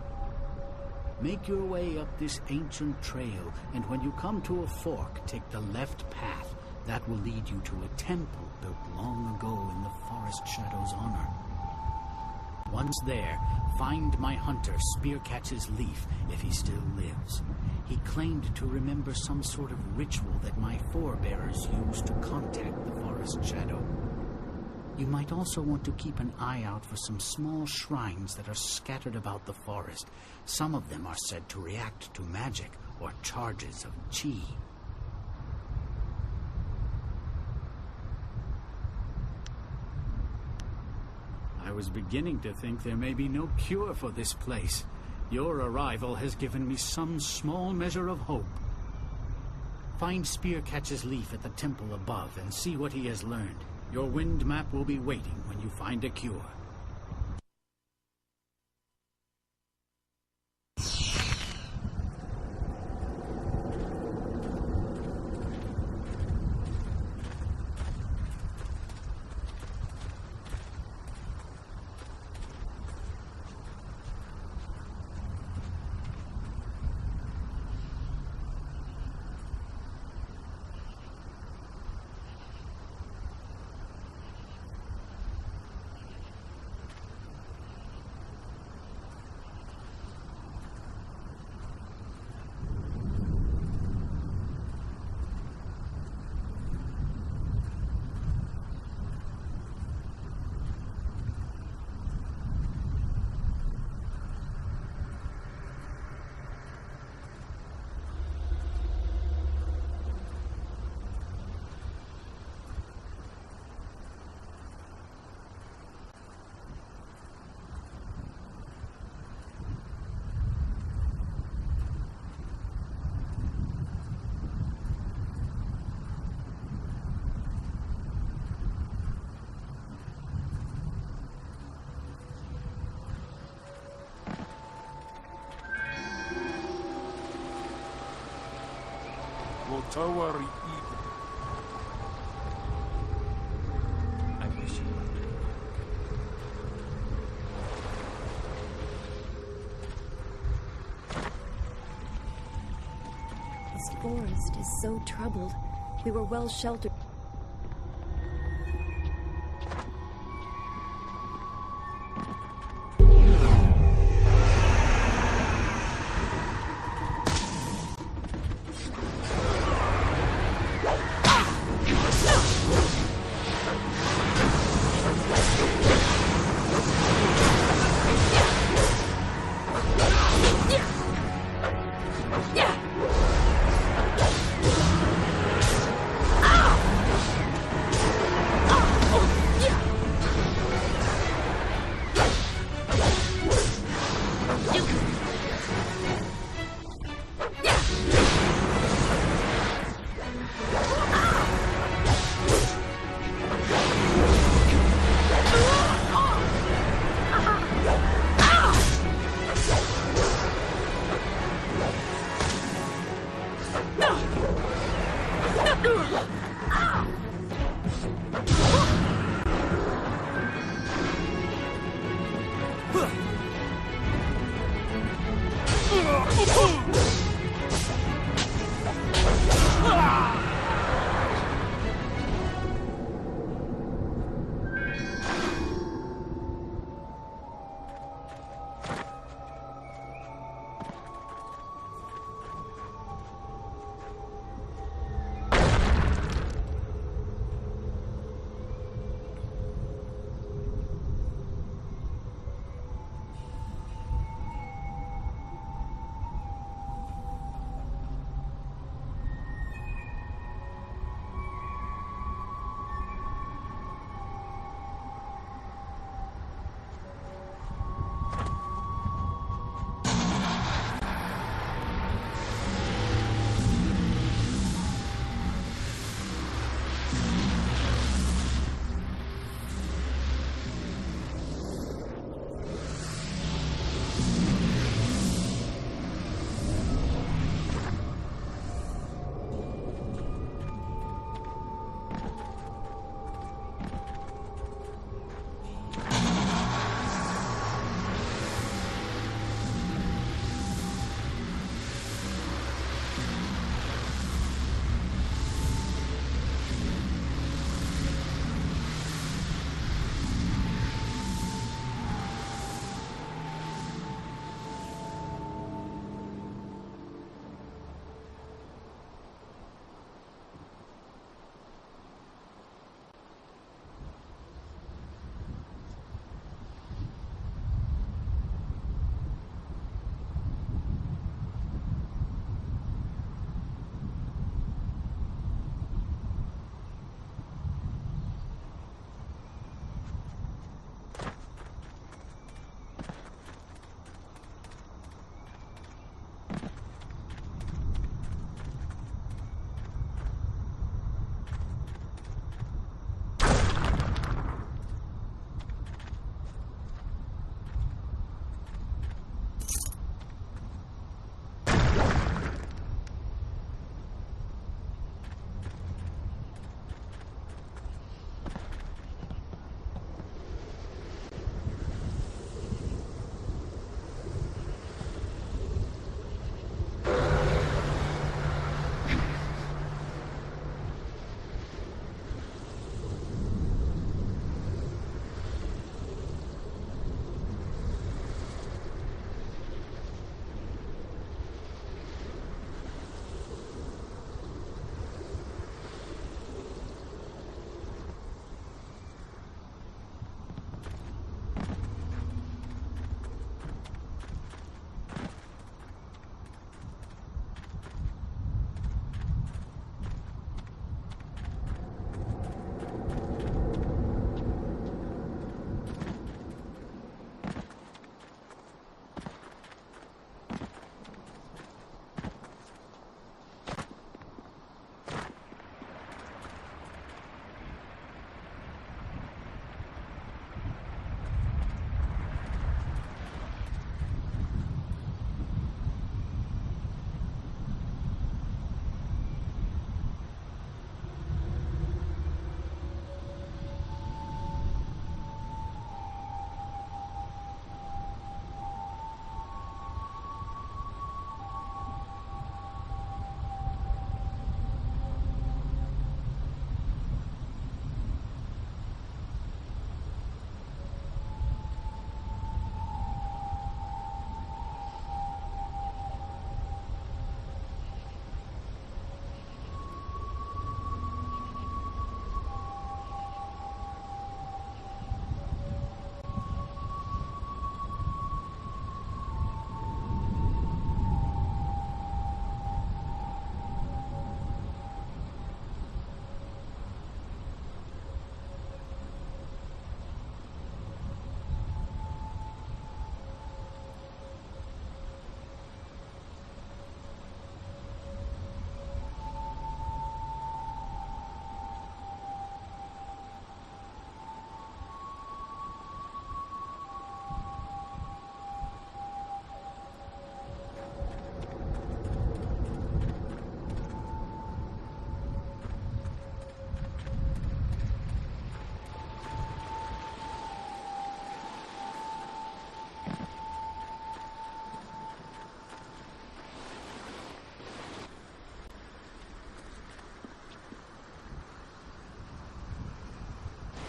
Make your way up this ancient trail, and when you come to a fork, take the left path. That will lead you to a temple built long ago in the Forest Shadow's honor. Once there, find my hunter, Spearcatch's Leaf, if he still lives. He claimed to remember some sort of ritual that my forebears used to contact the Forest Shadow. You might also want to keep an eye out for some small shrines that are scattered about the forest. Some of them are said to react to magic or charges of chi. I I was beginning to think there may be no cure for this place. Your arrival has given me some small measure of hope. Find Spearcatch's Leaf at the temple above and see what he has learned. Your wind map will be waiting when you find a cure. Tawari. I wish you luck. This forest is so troubled. We were well sheltered.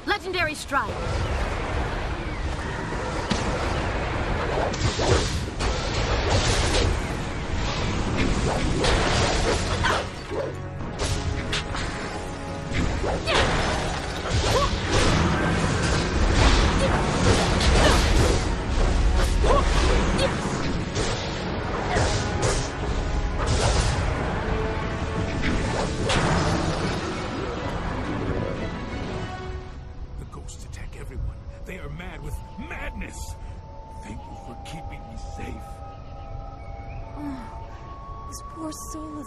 Legendary strike.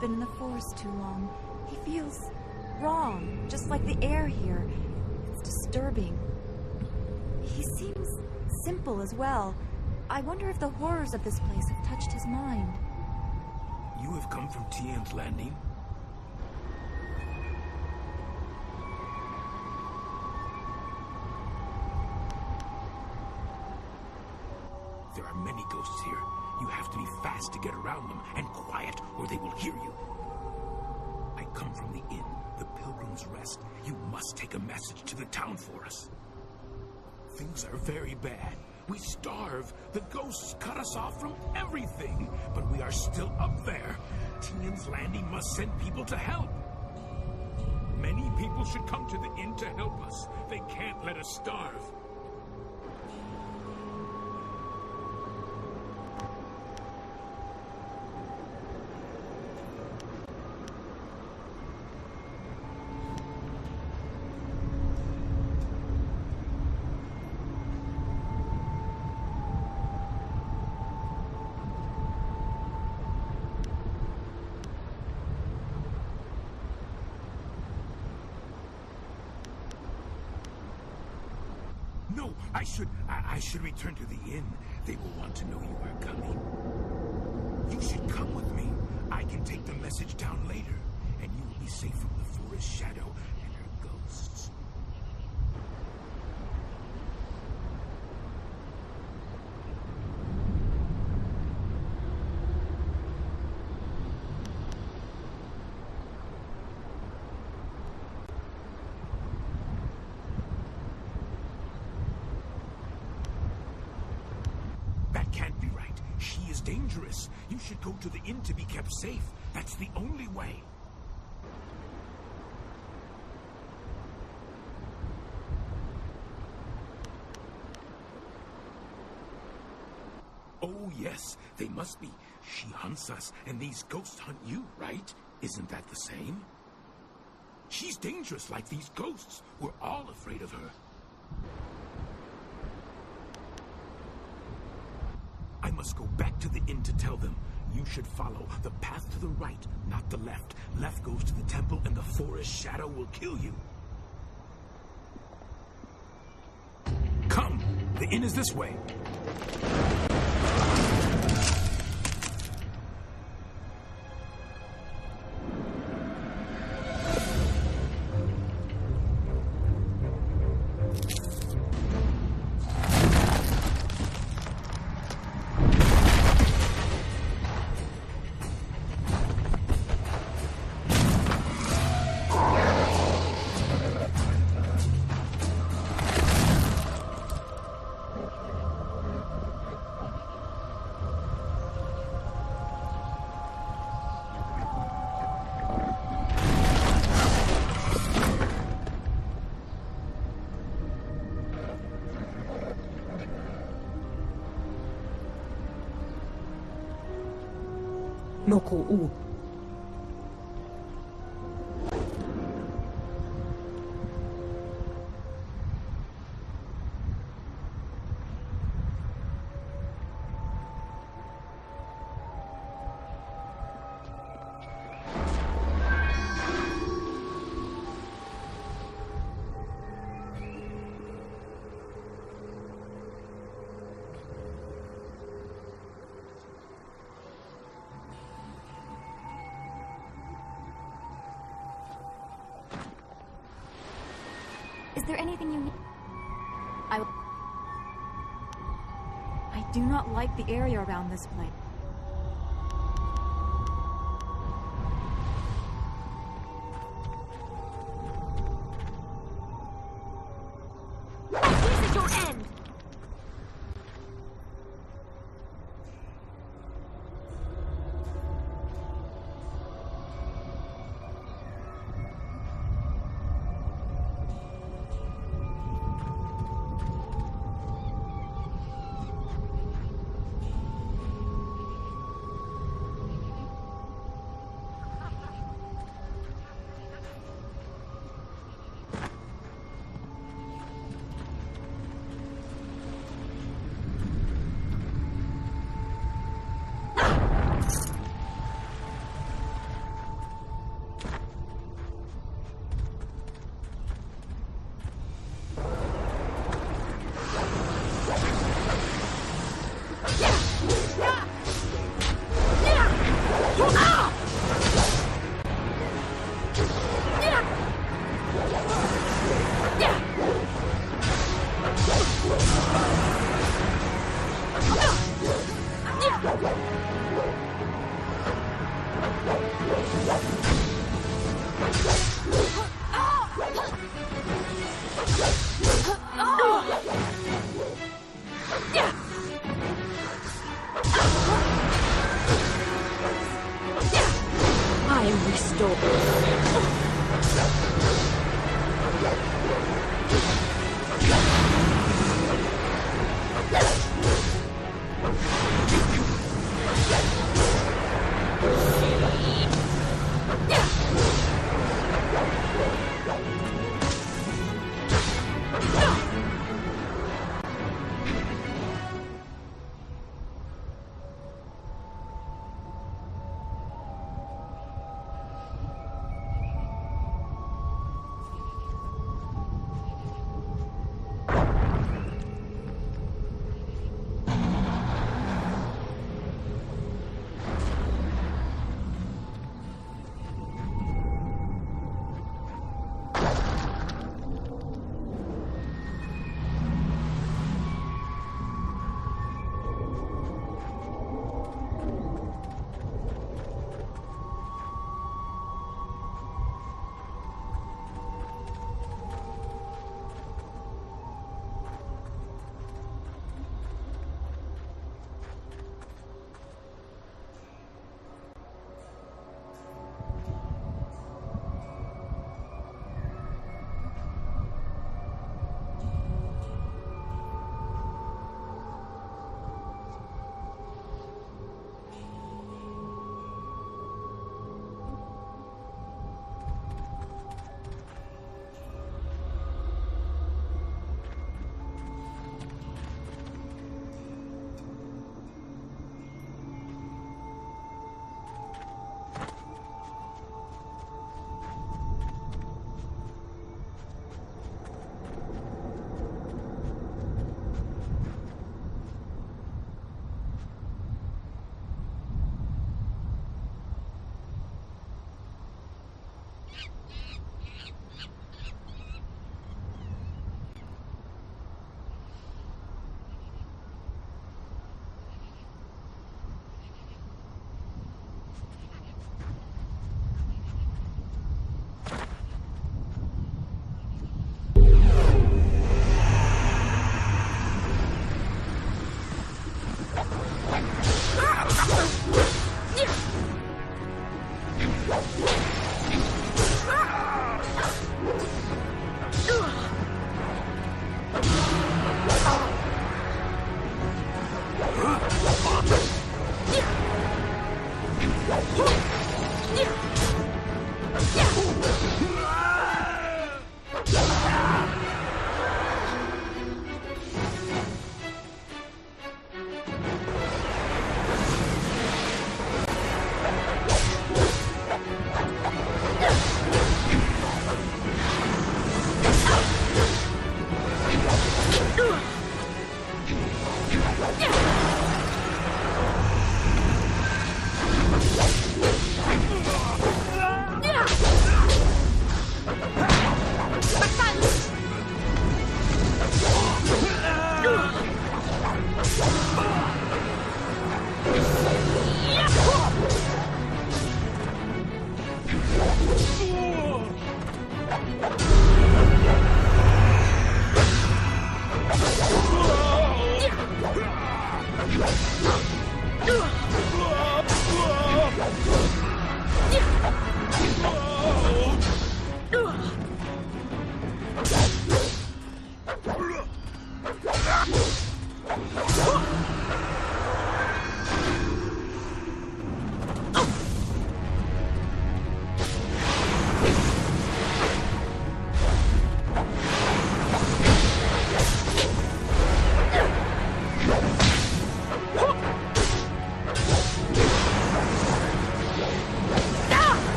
Been in the forest too long. He feels wrong, just like the air here. It's disturbing. He seems simple as well. I wonder if the horrors of this place have touched his mind. You have come from Tian's Landing? There are many ghosts here. You have to be fast to get around them, and quiet, or they will hear you. I come from the inn, the Pilgrim's Rest. You must take a message to the town for us. Things are very bad. We starve. The ghosts cut us off from everything. But we are still up there. Tian's Landing must send people to help. Many people should come to the inn to help us. They can't let us starve. No, I should return to the inn. They will want to know you are coming. You should come with me. I can take the message down later, and you will be safe from the forest shadow and her ghosts. Dangerous. You should go to the inn to be kept safe. That's the only way. Oh, yes, they must be. She hunts us, and these ghosts hunt you, right? Isn't that the same? She's dangerous like these ghosts. We're all afraid of her. I must go back to the inn to tell them. You should follow the path to the right, not the left. Left goes to the temple, and the forest shadow will kill you. Come! The inn is this way. Noko'u. Is there anything you need? I do not like the area around this place. This is your end! I am restored.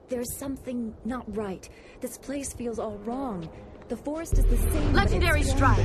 There's something not right. This place feels all wrong. The forest is the same. Legendary strike.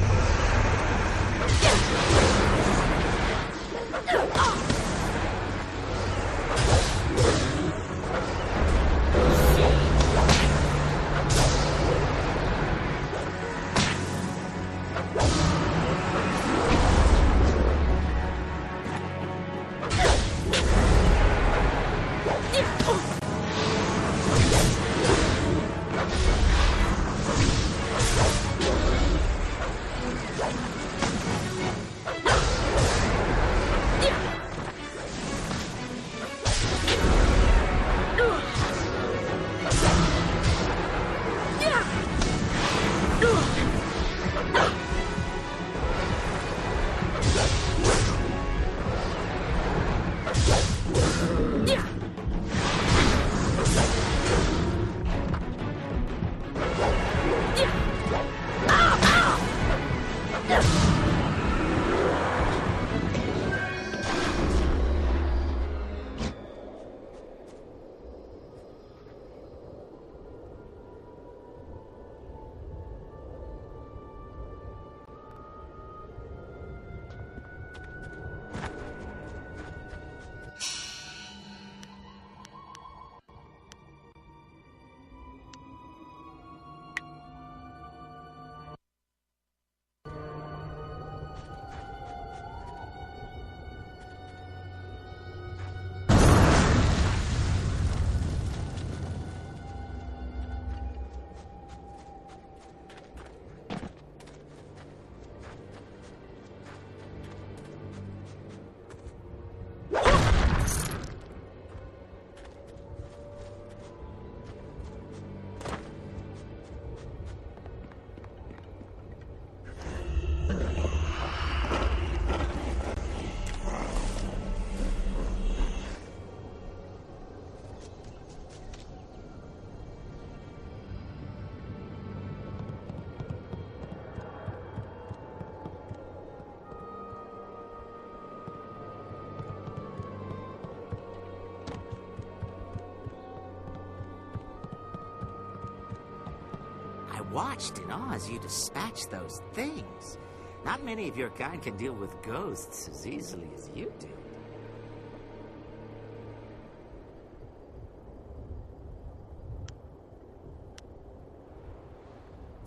Watched in awe as you dispatch those things. Not many of your kind can deal with ghosts as easily as you do.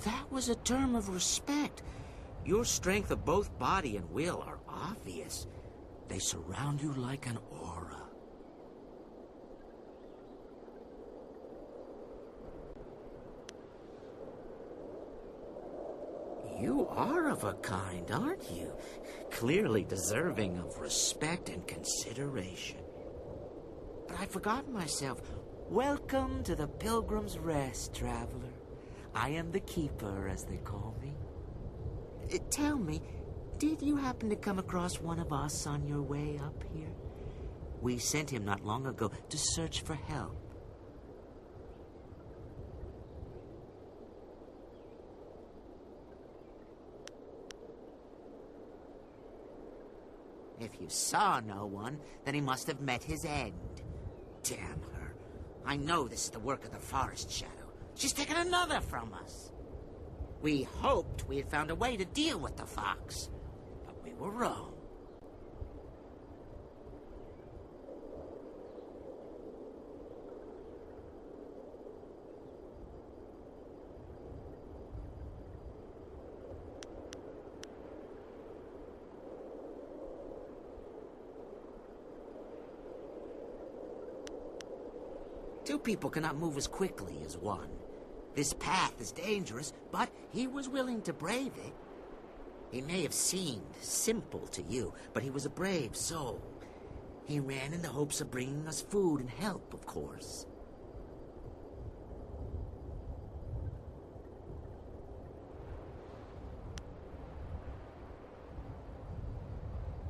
That was a term of respect. Your strength of both body and will are obvious. They surround you like an aura. You are of a kind, aren't you? Clearly deserving of respect and consideration. But I've forgotten myself. Welcome to the Pilgrim's Rest, traveler. I am the Keeper, as they call me. Tell me, did you happen to come across one of us on your way up here? We sent him not long ago to search for help. If you saw no one, then he must have met his end. Damn her. I know this is the work of the Forest Shadow. She's taken another from us. We hoped we had found a way to deal with the fox, but we were wrong. Two people cannot move as quickly as one. This path is dangerous, but he was willing to brave it. He may have seemed simple to you, but he was a brave soul. He ran in the hopes of bringing us food and help, of course.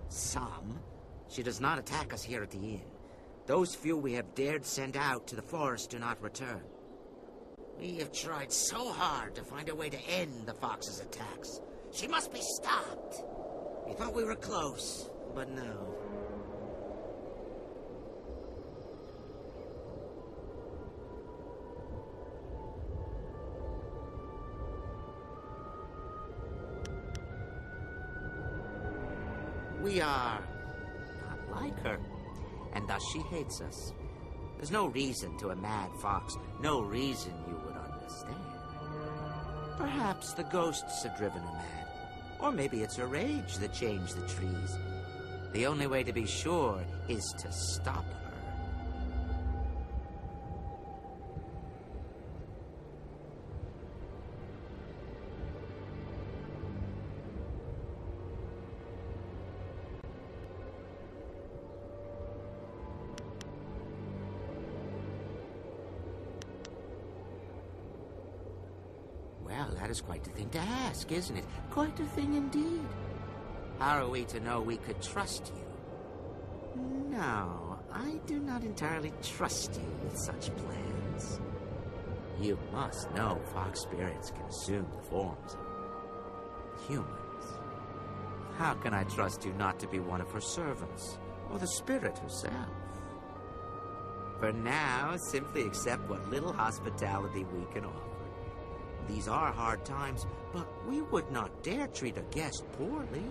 Some. She does not attack us here at the inn. Those few we have dared send out to the forest do not return. We have tried so hard to find a way to end the fox's attacks. She must be stopped. We thought we were close, but no. We are not like her, and thus she hates us. There's no reason to a mad fox, no reason you would understand. Perhaps the ghosts have driven her mad, or maybe it's her rage that changed the trees. The only way to be sure is to stop her. Well, that is quite a thing to ask, isn't it? Quite a thing indeed. How are we to know we could trust you? No, I do not entirely trust you with such plans. You must know fox spirits can assume the forms of humans. How can I trust you not to be one of her servants, or the spirit herself? For now, simply accept what little hospitality we can offer. These are hard times, but we would not dare treat a guest poorly.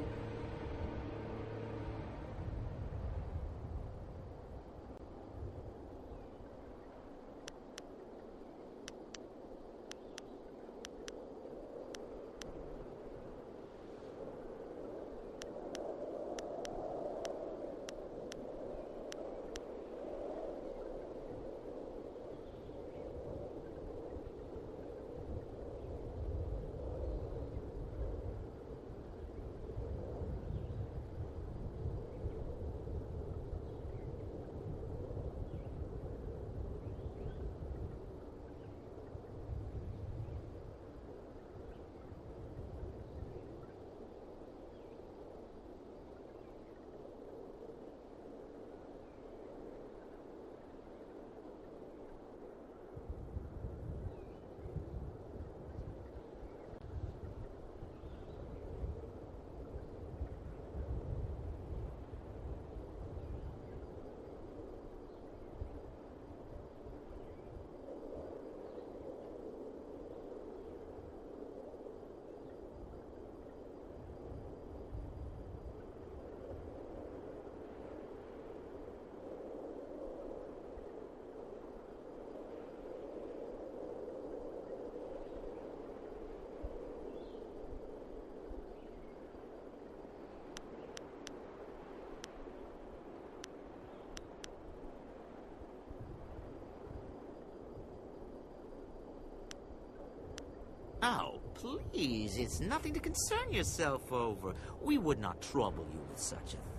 Oh, please, it's nothing to concern yourself over. We would not trouble you with such a thing.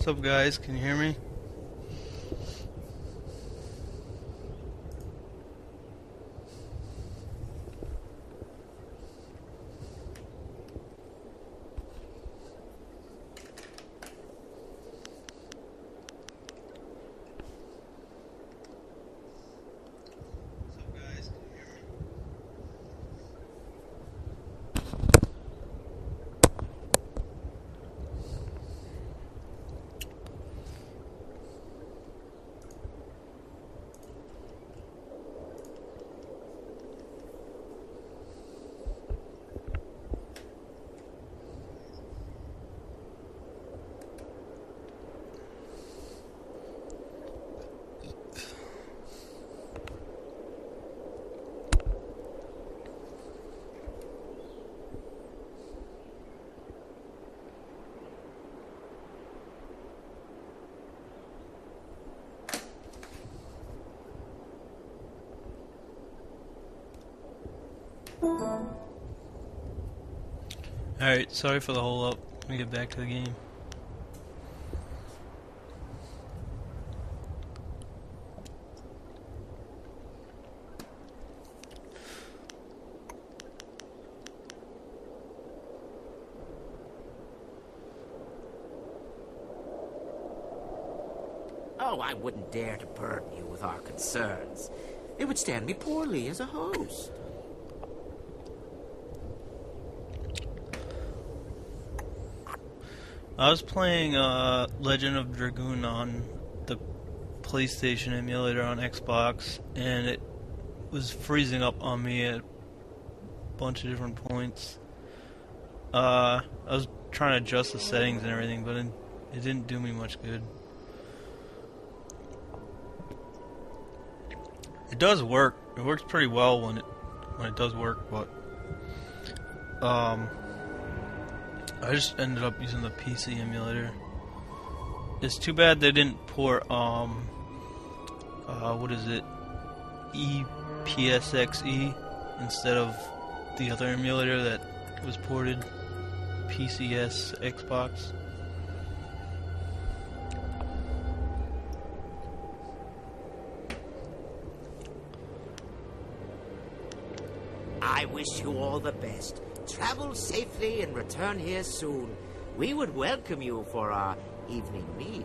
What's up, guys? Can you hear me? Alright, sorry for the hold up. Let me get back to the game. Oh, I wouldn't dare to burden you with our concerns. It would stand me poorly as a host. I was playing Legend of Dragoon on the PlayStation emulator on Xbox, and it was freezing up on me at a bunch of different points. I was trying to adjust the settings and everything, but it didn't do me much good. It does work. It works pretty well when it does work, but I just ended up using the PC emulator. It's too bad they didn't port what is it? EPSXE instead of the other emulator that was ported, PCS Xbox. I wish you all the best. Travel safely and return here soon. We would welcome you for our evening meal.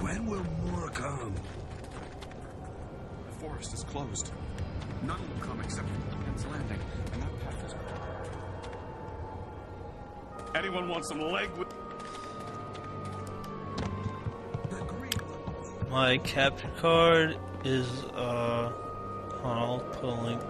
When will more come? The forest is closed. None will come except Its Landing, and that path is... Anyone want some leg with... My capture card is, I'll put a link.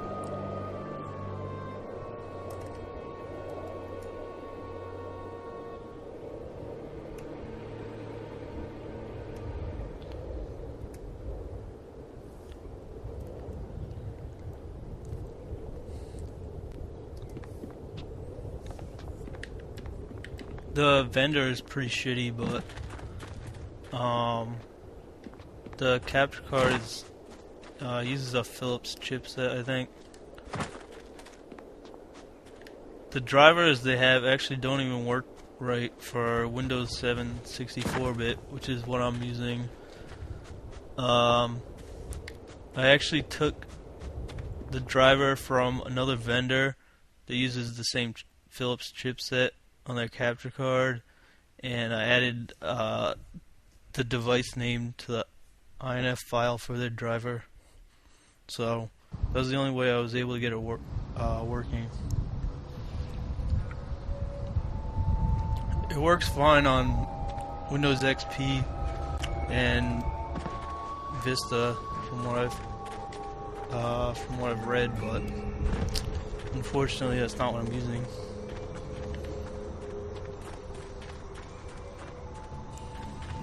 The vendor is pretty shitty, but, the capture card is, uses a Philips chipset, I think. The drivers they have actually don't even work right for Windows 7 64-bit, which is what I'm using. I actually took the driver from another vendor that uses the same Philips chipset on their capture card, and I added the device name to the INF file for their driver. So that was the only way I was able to get it working. It works fine on Windows XP and Vista from what I've read, but unfortunately that's not what I'm using.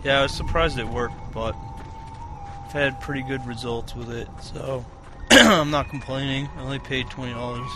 Yeah, I was surprised it worked, but I've had pretty good results with it, so I'm not complaining. I only paid $20.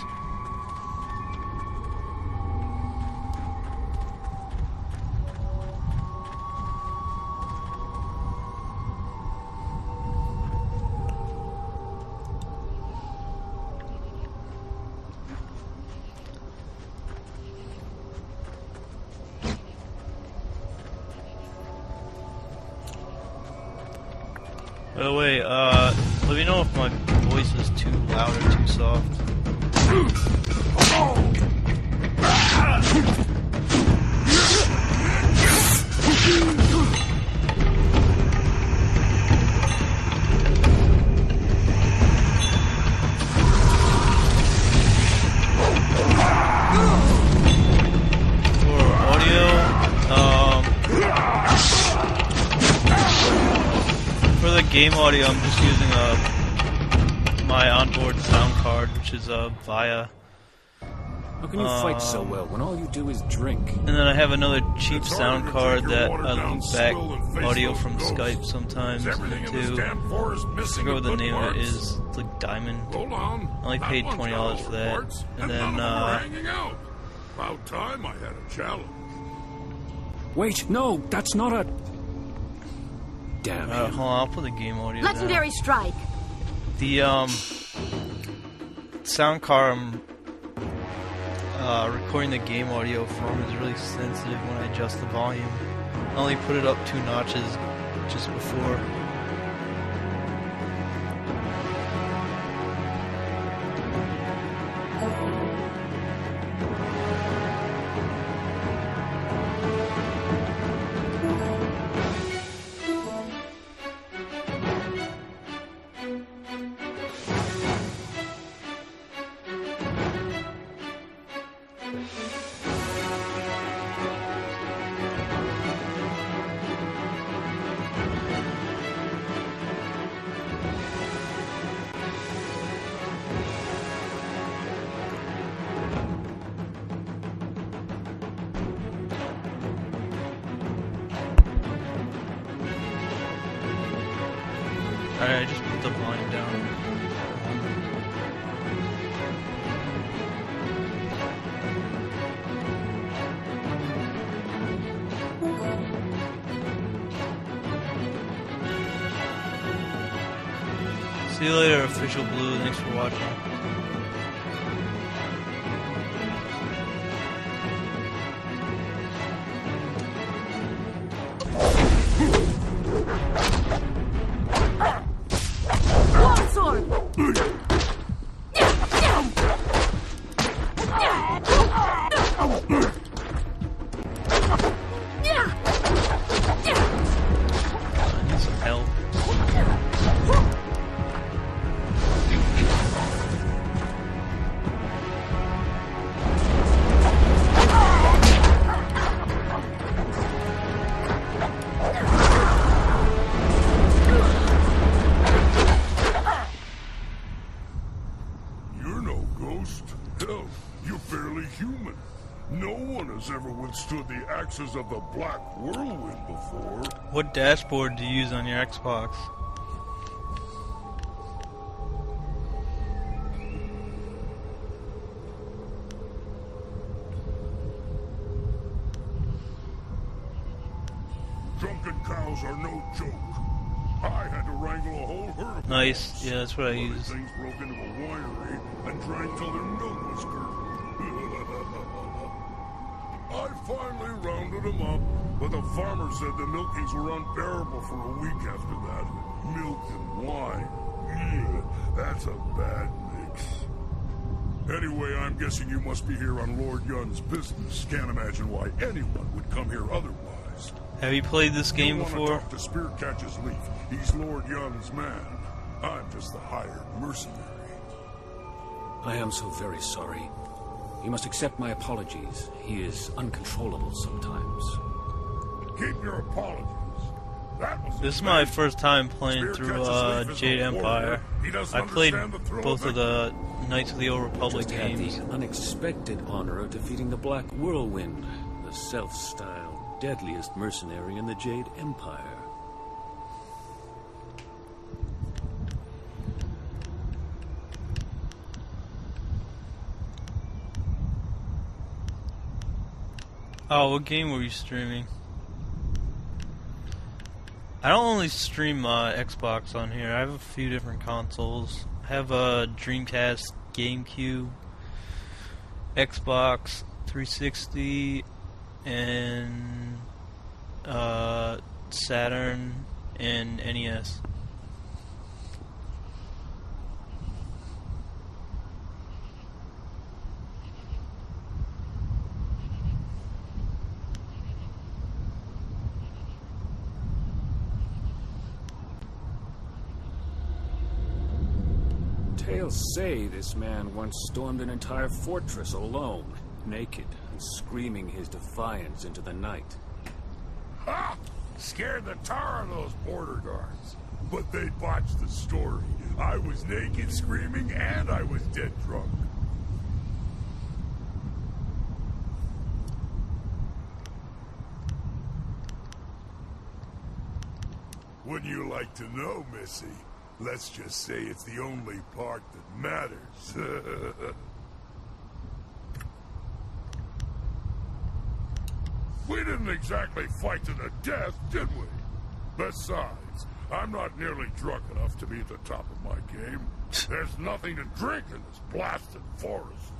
By the way, let me know if my voice is too loud or too soft. For audio, for the game audio, I'm just using my onboard sound card, which is via. How can you fight so well when all you do is drink? And then I have another cheap sound card that I loop back audio from Skype sometimes too. I forget what the name of it is. It's like Diamond. I only paid $20 for that. And then About time I had a challenge. Wait, no, that's not a... Damn it. Hold on, I'll put the game audio Legendary down. strike. The sound card I'm recording the game audio from is really sensitive when I adjust the volume. I only put it up 2 notches just before. Alright, I just put the volume down. See you later, Official Blue. Thanks for watching. Withstood the axes of the Black Whirlwind before. What dashboard do you use on your Xbox? Drunken cows are no joke. I had to wrangle a whole herd of Nice. cows. Yeah, that's what I use. Things broke into a winery and drank till their milk was curdled. I finally rounded them up, but the farmer said the milkings were unbearable for a week after that. Milk and wine. Yeah, that's a bad mix. Anyway, I'm guessing you must be here on Lord Yun's business. Can't imagine why anyone would come here otherwise. Have you played this game before? You want to talk to Spearcatcher's Leaf. He's Lord Yun's man. I'm just the hired mercenary. I am so very sorry. You must accept my apologies. He is uncontrollable sometimes. Keep your apologies. This is my first time playing through Jade Empire. I played both of the Knights of the Old Republic games. Had the unexpected honor of defeating the Black Whirlwind, the self-styled deadliest mercenary in the Jade Empire. Oh, what game were you streaming? I don't only stream Xbox on here. I have a few different consoles. I have a Dreamcast, GameCube, Xbox 360, and Saturn, and NES. Tales say this man once stormed an entire fortress alone, naked and screaming his defiance into the night. Ha! Scared the tar of those border guards. But they botched the story. I was naked, screaming, and I was dead drunk. Wouldn't you like to know, Missy? Let's just say it's the only part that matters. We didn't exactly fight to the death, did we? Besides, I'm not nearly drunk enough to be at the top of my game. There's nothing to drink in this blasted forest.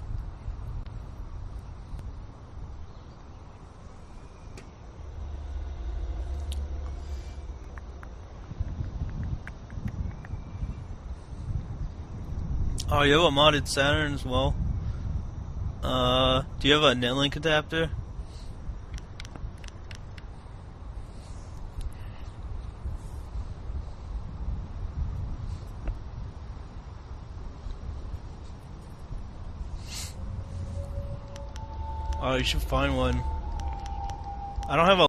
Oh, you have a modded Saturn as well? Do you have a Netlink adapter? Oh, you should find one. I don't have a